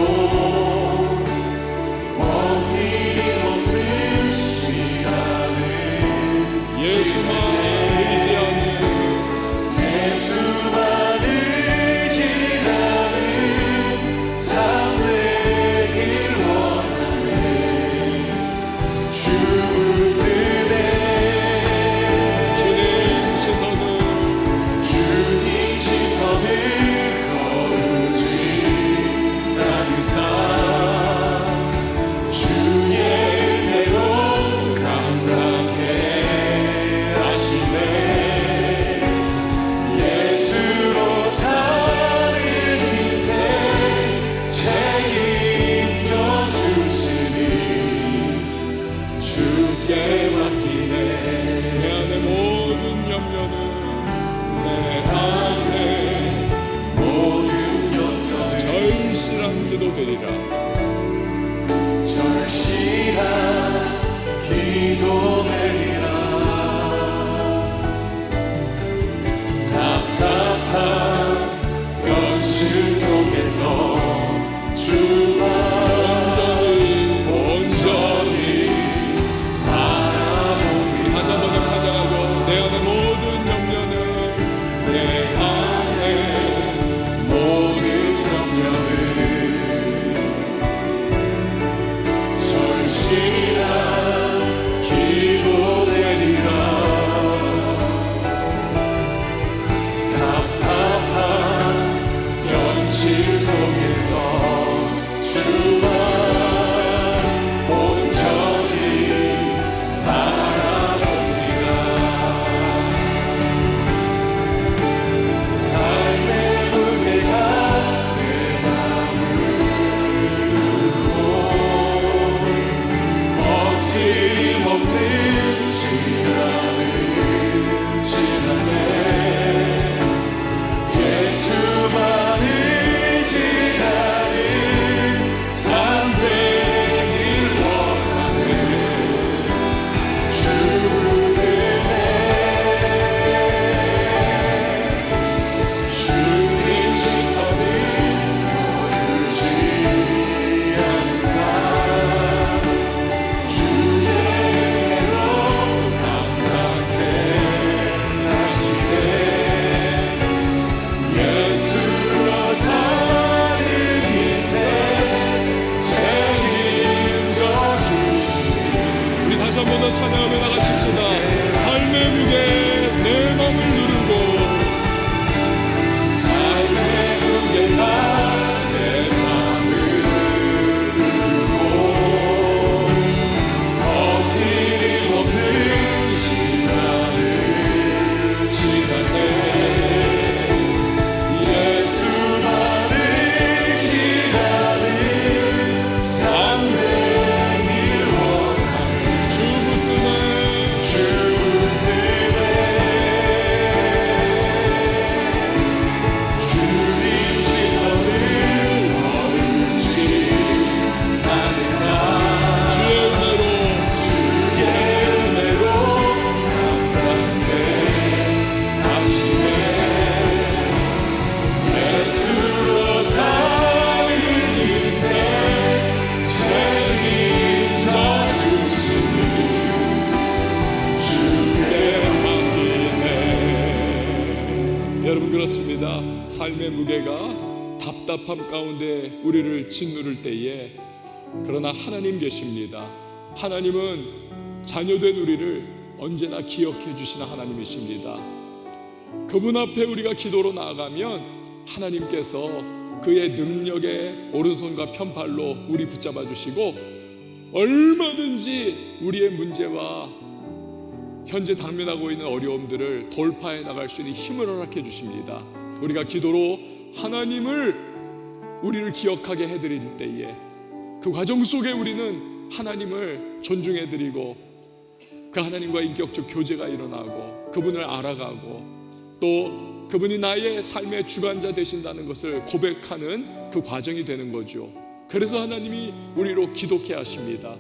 절실한 기도되리라. 답답한 현실 속에서 주만 온전히 바라봅니다. 다시 한번 찬양하고 내 안의 모든 염려는 내 안에 모든 염려는 절실한 기도되리라. 답답한 현실 속에서 주만 온전히 바라봅니다. 삶의 무게가 내 맘을 누르고 버팀 없는 시간을 지날 때 예수만 의지하는 삶 되길 원하는 주 은혜. 주님 시선을 거두지 않은 삶, 주의 은혜로 감당해 하시네. 예수로 사는 인생 책임져 주시니. 우리 다시 한 번 더 찬양하며 나가십시다. 삶의 무게 내 맘을 누르고 삶의 무게가 내 맘을 누르고 버팀 없는 시간을 지날 때 예수만 의지하는 삶 되길 원하는 주 붙드네 주 은혜. 주님 시선을 거두지 않은 삶, 주의 은혜로 주의 은혜로 감당해 하시네. 예수로 사는 인생 책임져 주시니 주께 맡기네. 여러분 그렇습니다. 삶의 무게가 답답함 가운데 우리를 짓누를 때에 그러나 하나님 계십니다. 하나님은 자녀된 우리를 언제나 기억해 주시는 하나님이십니다. 그분 앞에 우리가 기도로 나아가면 하나님께서 그의 능력의 오른손과 편팔로 우리 붙잡아 주시고 얼마든지 우리의 문제와 현재 당면하고 있는 어려움들을 돌파해 나갈 수 있는 힘을 허락해 주십니다. 우리가 기도로 하나님을 우리를 기억하게 해드릴 때에 그 과정 속에 우리는 하나님을 존중해 드리고 그 하나님과 인격적 교제가 일어나고 그분을 알아가고 또 그분이 나의 삶의 주관자 되신다는 것을 고백하는 그 과정이 되는 거죠. 그래서 하나님이 우리로 기독해 하십니다.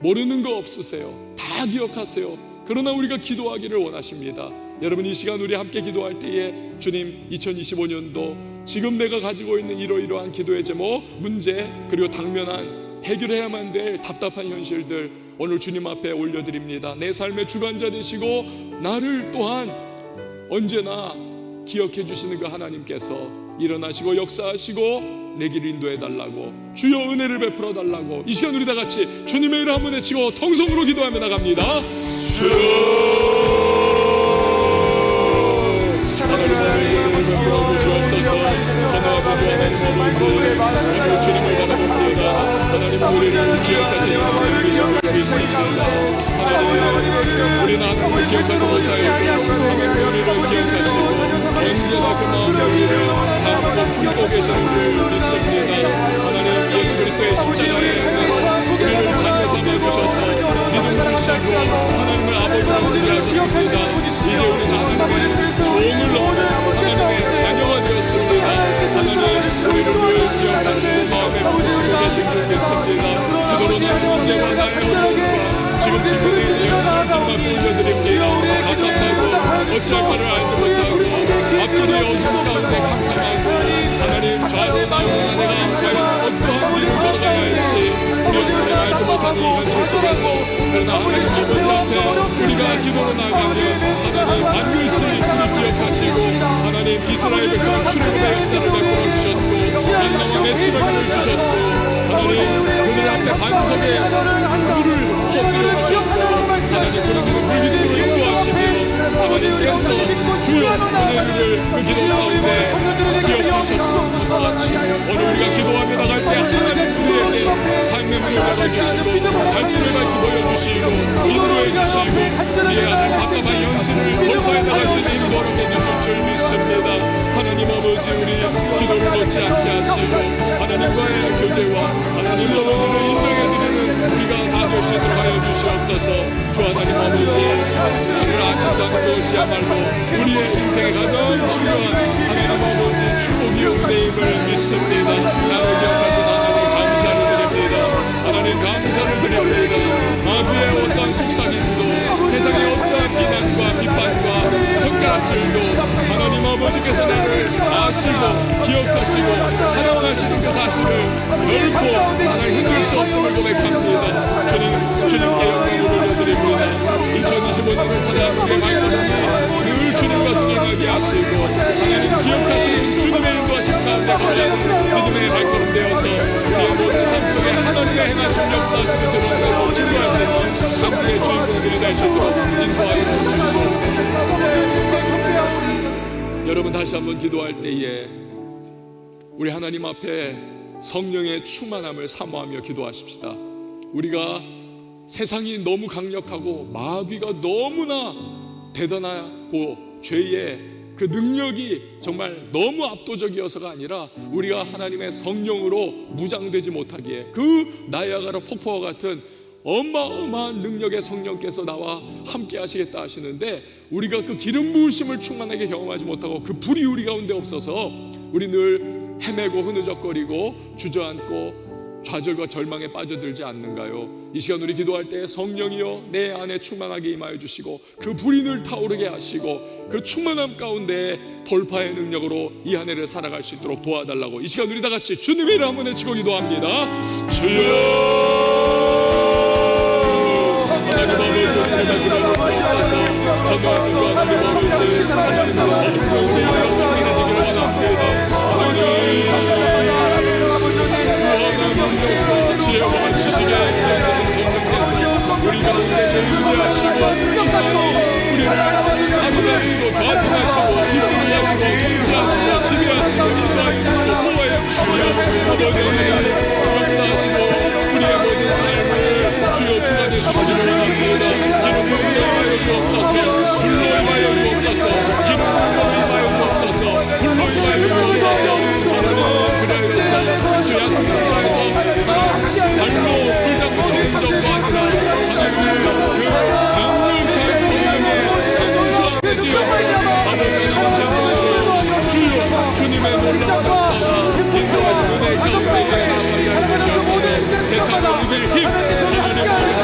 모르는 거 없으세요. 다 기억하세요. 그러나 우리가 기도하기를 원하십니다. 여러분 이 시간 우리 함께 기도할 때에 주님 2025년도 지금 내가 가지고 있는 이러이러한 기도의 제목, 문제 그리고 당면한 해결해야만 될 답답한 현실들 오늘 주님 앞에 올려드립니다. 내 삶의 주관자 되시고 나를 또한 언제나 기억해 주시는 그 하나님께서 일어나시고 역사하시고 내 길을 인도해 달라고 주여 은혜를 베풀어 달라고 이 시간 우리 다 같이 주님의 이름 한번 외치고 통성으로 기도하며 나갑니다. 주 하나님의 이름을 베풀어 주시옵소서. 전능하신 주 하나님의 오늘 주님을 바라봅니다. 하나님은 우리를 기억하시는 하나님이신 줄 믿습니다. 하나님 우리는 하나님을 기억하지 못하였고 하나님 우리를 기억하시고 언제나 그 마음에 우리를 담고 품고 계시는 줄 믿습니다. 하나님 예수 그리스도의 십자가에 우리를 자녀 삼아 주셔서 믿음 주시고 하나님을 아버지로 부르셨습니다. 이제 우리는 하나님의 종을 넘어 하나님의 자녀가 되었습니다. 하나님 우리를 기억하시고 마음에 품으시고 계십니다. 문제와 나의 어려움과 지금 지금의 영상을 정말 보여드립니다. 답답하고 어찌할 바를 알지 못하고 앞길이 어둠 가운데 캄캄하고 하나님 좌로 나오는 내가 과연 어떠한 길을 걸어가야 할지 우리 영혼을 알지 못하는 이 현실 속에서 그러나 하나님 아버지 앞에 우리가 기도로 나가면 하나님 반드시 우리 기억하시고 하나님 이스라엘 백성 출애굽의 역사를 베풀어 주셨고 만남의 맺지막을 주셨고 하나님 그들 앞에 반석에 물을 쏟겨 주셨고 하나님 그들을 물기둥으로 인도하시며 하나님께서 주여 오늘을 그 기도 가운데 기억하셨습니다. 오늘 우리가 기도하며 나갈 때 하나님 우리에게 삶의 문을 열어주시고 발길을 밝히 보여주시고 인도해 주시고 우리의 하나님 답답한 현실을 돌파해 나갈 수 있는 인도하게 해주실 줄 믿습니다. 하나님 아버지 우리 기도를 놓지 않게 하시고 하나님과의 교제와 하나님 아버지를 인정해드리는 우리가 다 되시도록 하여 주시옵소서. 주 하나님 아버지 나를 아신다는 것이야말로 우리의 인생에 가장 중요한 하나님 아버지 축복이 은혜임을 믿습니다. 나를 기억하신 하나님 감사를 드립니다. 하나님 감사를 드립니다. 마귀의 어떠한 속삭임도 세상의 어떠한 비난과 비판과 손가락질도 하나님 아버지께서 나를 아시고 기억하시고 사랑하시는 그 사실을 결코 나를 흔들 수 없음을 고백합니다. 주님께 영광을 올려드립니다. 2025년을 살아가는 발걸음에 늘 주님과 동행하게 하시고 하나님 기억하시는 주님의 인도하신 가운데 걸어가는 믿음의 발걸음 되어서 우리의 모든 삶 속에 하나님의 행하신 역사하시는 드러내고 진도하시는 감사의 주인공들이 될 수 있도록 인도하여 주시옵소서. 여러분 다시 한번 기도할 때에 우리 하나님 앞에 성령의 충만함을 사모하며 기도하십시다. 우리가 세상이 너무 강력하고 마귀가 너무나 대단하고 죄의 그 능력이 정말 너무 압도적이어서가 아니라 우리가 하나님의 성령으로 무장되지 못하기에 그 나야가라 폭포와 같은 어마어마한 능력의 성령께서 나와 함께 하시겠다 하시는데 우리가 그 기름 부으심을 충만하게 경험하지 못하고 그 불이 우리 가운데 없어서 우리 늘 헤매고 흐느적거리고 주저앉고 좌절과 절망에 빠져들지 않는가요? 이 시간 우리 기도할 때 성령이여 내 안에 충만하게 임하여 주시고 그 불이 늘 타오르게 하시고 그 충만함 가운데 돌파의 능력으로 이 한 해를 살아갈 수 있도록 도와달라고 이 시간 우리 다 같이 주님의 이름 한번 외치고 기도합니다. 주여 하나님 아버지 우리가 기도를 주옵소서. 전도하신 것 하나님 아버지 하나님 성령으로 충만해지기를 원합니다. 하나님 지혜와 지식에 하나님 성령께서 우리 가운데 인도하시고 우리를 사모하시고 좌지하시고 이끌어가시고 통치하시고 지배하시고 인도하여 주시고 보호해 주시고 아버지 역사하시고 우리의 모든 삶을 주여 주관해 주시기를 원합니다. 기름으로 임하여 주옵소서. 불로 임하여 주옵소서. 기름으로 임하여 주옵소서. 불로 임하여 주옵소서. 그래서 주 약속에서 발로 불장구 치는 정도 아니라 주님의 놀라운 역사와 인도하신 은혜 가운데 나아가게 하시옵소서. 세상 모든 힘 하나님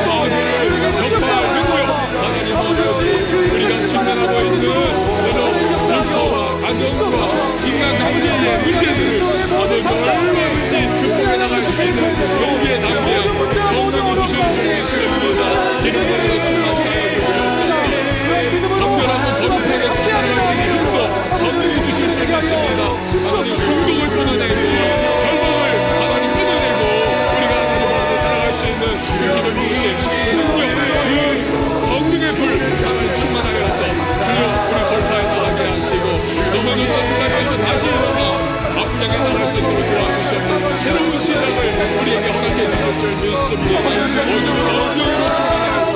마귀를 격파할 능력 하나님 아버지 우리가 직면하고 있는 여러 불토와 가정과 인간관계의 문제들을 아버지 얼마든지 극복해 나갈 수 있는 용기의 담대함 성령을 주시는 줄 믿습니다. 기름으로 충만하게 주시옵소서. 성결하고 거룩하게 살아갈 수 있는 힘도 성령이 주실 줄 믿습니다. 하나님 중독을 끊어내고 결박을 하나님 끊어내고 우리가 하나님 앞에 살아갈 수 있는 그 기름 부으신 능력 그 성령의 불 하나님 충만하게 해서 주여 우리 돌파에 나가게 하시고 넘어졌던 땅에서 다시 일어나 앞을 향해 나갈 수 있도록 도와주시옵소서. 새로운 시작을 우리에게 허락해 주실 줄 믿습니다. 오늘 성령으로 충만하여서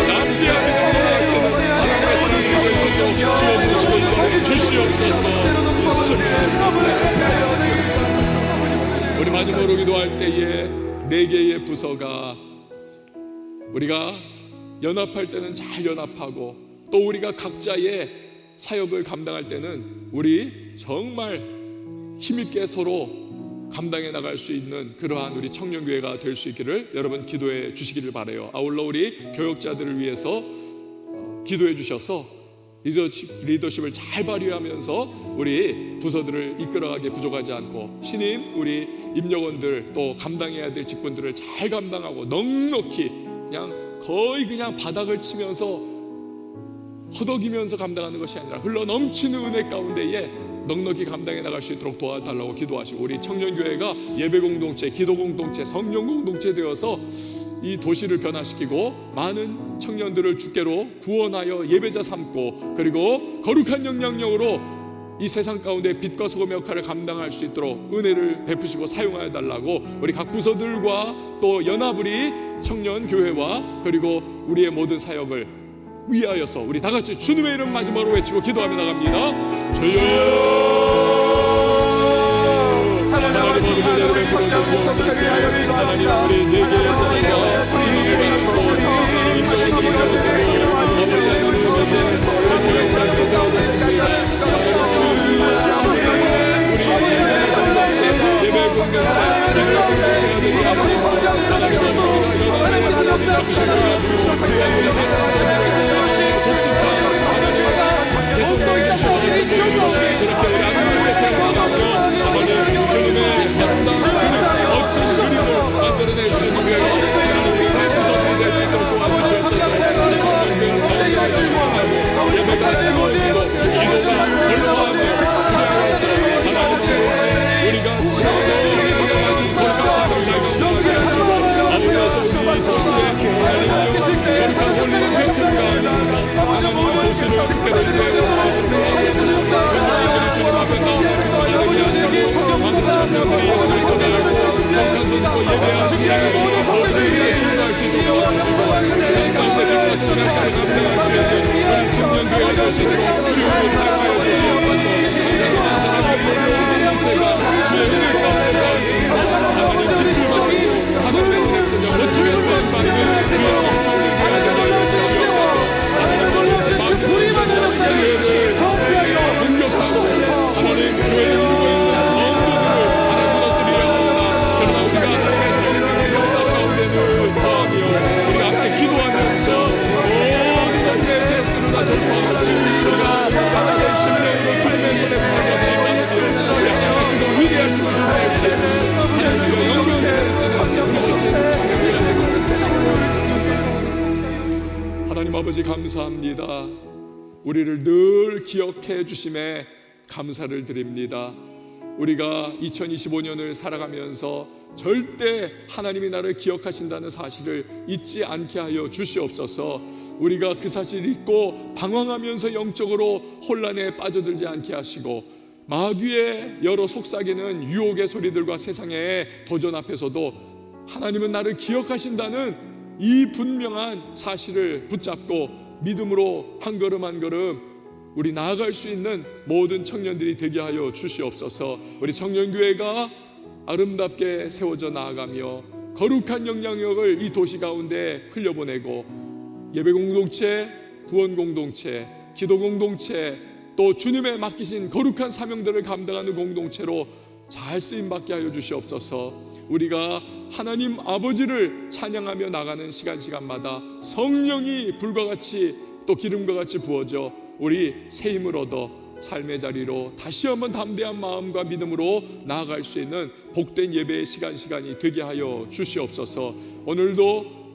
남대한 믿음을 하나님의 사랑을 주시옵소서. 우리 마지막으로 기도할 때에 네 개의 부서가 우리가 연합할 때는 잘 연합하고 또 우리가 각자의 사역을 감당할 때는 우리 정말 힘있게 서로 감당해 나갈 수 있는 그러한 우리 청년교회가 될 수 있기를 여러분 기도해 주시기를 바라요. 아울러 우리 교역자들을 위해서 기도해 주셔서 리더십을 잘 발휘하면서 우리 부서들을 이끌어가게 부족하지 않고 신임 우리 임역원들 또 감당해야 될 직분들을 잘 감당하고 넉넉히 거의 그냥 바닥을 치면서 허덕이면서 감당하는 것이 아니라 흘러 넘치는 은혜 가운데에 넉넉히 감당해 나갈 수 있도록 도와달라고 기도하시고 우리 청년교회가 예배공동체, 기도공동체, 성령공동체 되어서 이 도시를 변화시키고 많은 청년들을 주께로 구원하여 예배자 삼고 그리고 거룩한 영향력으로 이 세상 가운데 빛과 소금 역할을 감당할 수 있도록 은혜를 베푸시고 사용하여 달라고 우리 각 부서들과 또 연합우리 청년교회와 그리고 우리의 모든 사역을 위하여서 우리 다같이 주님의 이름 마지막으로 외치고 기도하며 나갑니다. 주여 하나님 우리를 청년교회를 위하여 하나님 우리 네개 부서서 주님의 이름으로 교역자들이 세워졌습니다. 예배 공동체가 되게 하시고 하나님 아버지 감사합니다. 우리를 늘 기억해 주심에 감사를 드립니다. 우리가 2025년을 살아가면서 절대 하나님이 나를 기억하신다는 사실을 잊지 않게 하여 주시옵소서. 우리가 그 사실을 잊고 방황하면서 영적으로 혼란에 빠져들지 않게 하시고 마귀의 여러 속삭이는 유혹의 소리들과 세상의 도전 앞에서도 하나님은 나를 기억하신다는 이 분명한 사실을 붙잡고 믿음으로 한 걸음 한 걸음 우리 나아갈 수 있는 모든 청년들이 되게 하여 주시옵소서. 우리 청년교회가 아름답게 세워져 나아가며 거룩한 영향력을 이 도시 가운데 흘려보내고 예배공동체, 구원공동체, 기도공동체 또 주님의 맡기신 거룩한 사명들을 감당하는 공동체로 잘 쓰임받게 하여 주시옵소서. 우리가 하나님 아버지를 찬양하며 나가는 시간마다 성령이 불과 같이 또 기름과 같이 부어져 우리 새 힘을 얻어 삶의 자리로 다시 한번 담대한 마음과 믿음으로 나아갈 수 있는 복된 예배의 시간이 되게 하여 주시옵소서. 오늘도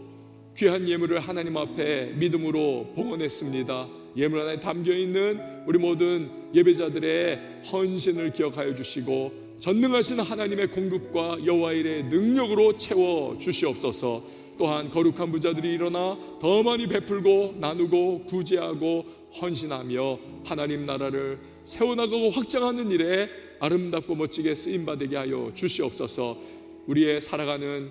귀한 예물을 하나님 앞에 믿음으로 봉헌했습니다. 예물 안에 담겨있는 우리 모든 예배자들의 헌신을 기억하여 주시고 전능하신 하나님의 공급과 여호와의 일의 능력으로 채워 주시옵소서. 또한 거룩한 부자들이 일어나 더 많이 베풀고 나누고 구제하고 헌신하며 하나님 나라를 세워나가고 확장하는 일에 아름답고 멋지게 쓰임받게 하여 주시옵소서. 우리의 살아가는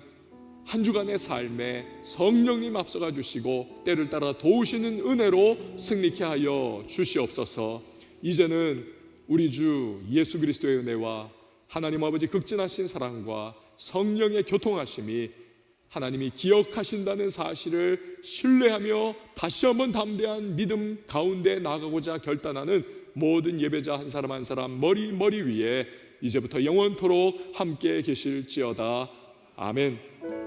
한 주간의 삶에 성령님 앞서가 주시고 때를 따라 도우시는 은혜로 승리케 하여 주시옵소서. 이제는 우리 주 예수 그리스도의 은혜와 하나님 아버지 극진하신 사랑과 성령의 교통하심이 하나님이 기억하신다는 사실을 신뢰하며 다시 한번 담대한 믿음 가운데 나가고자 결단하는 모든 예배자 한 사람 한 사람 머리 위에 이제부터 영원토록 함께 계실지어다. 아멘.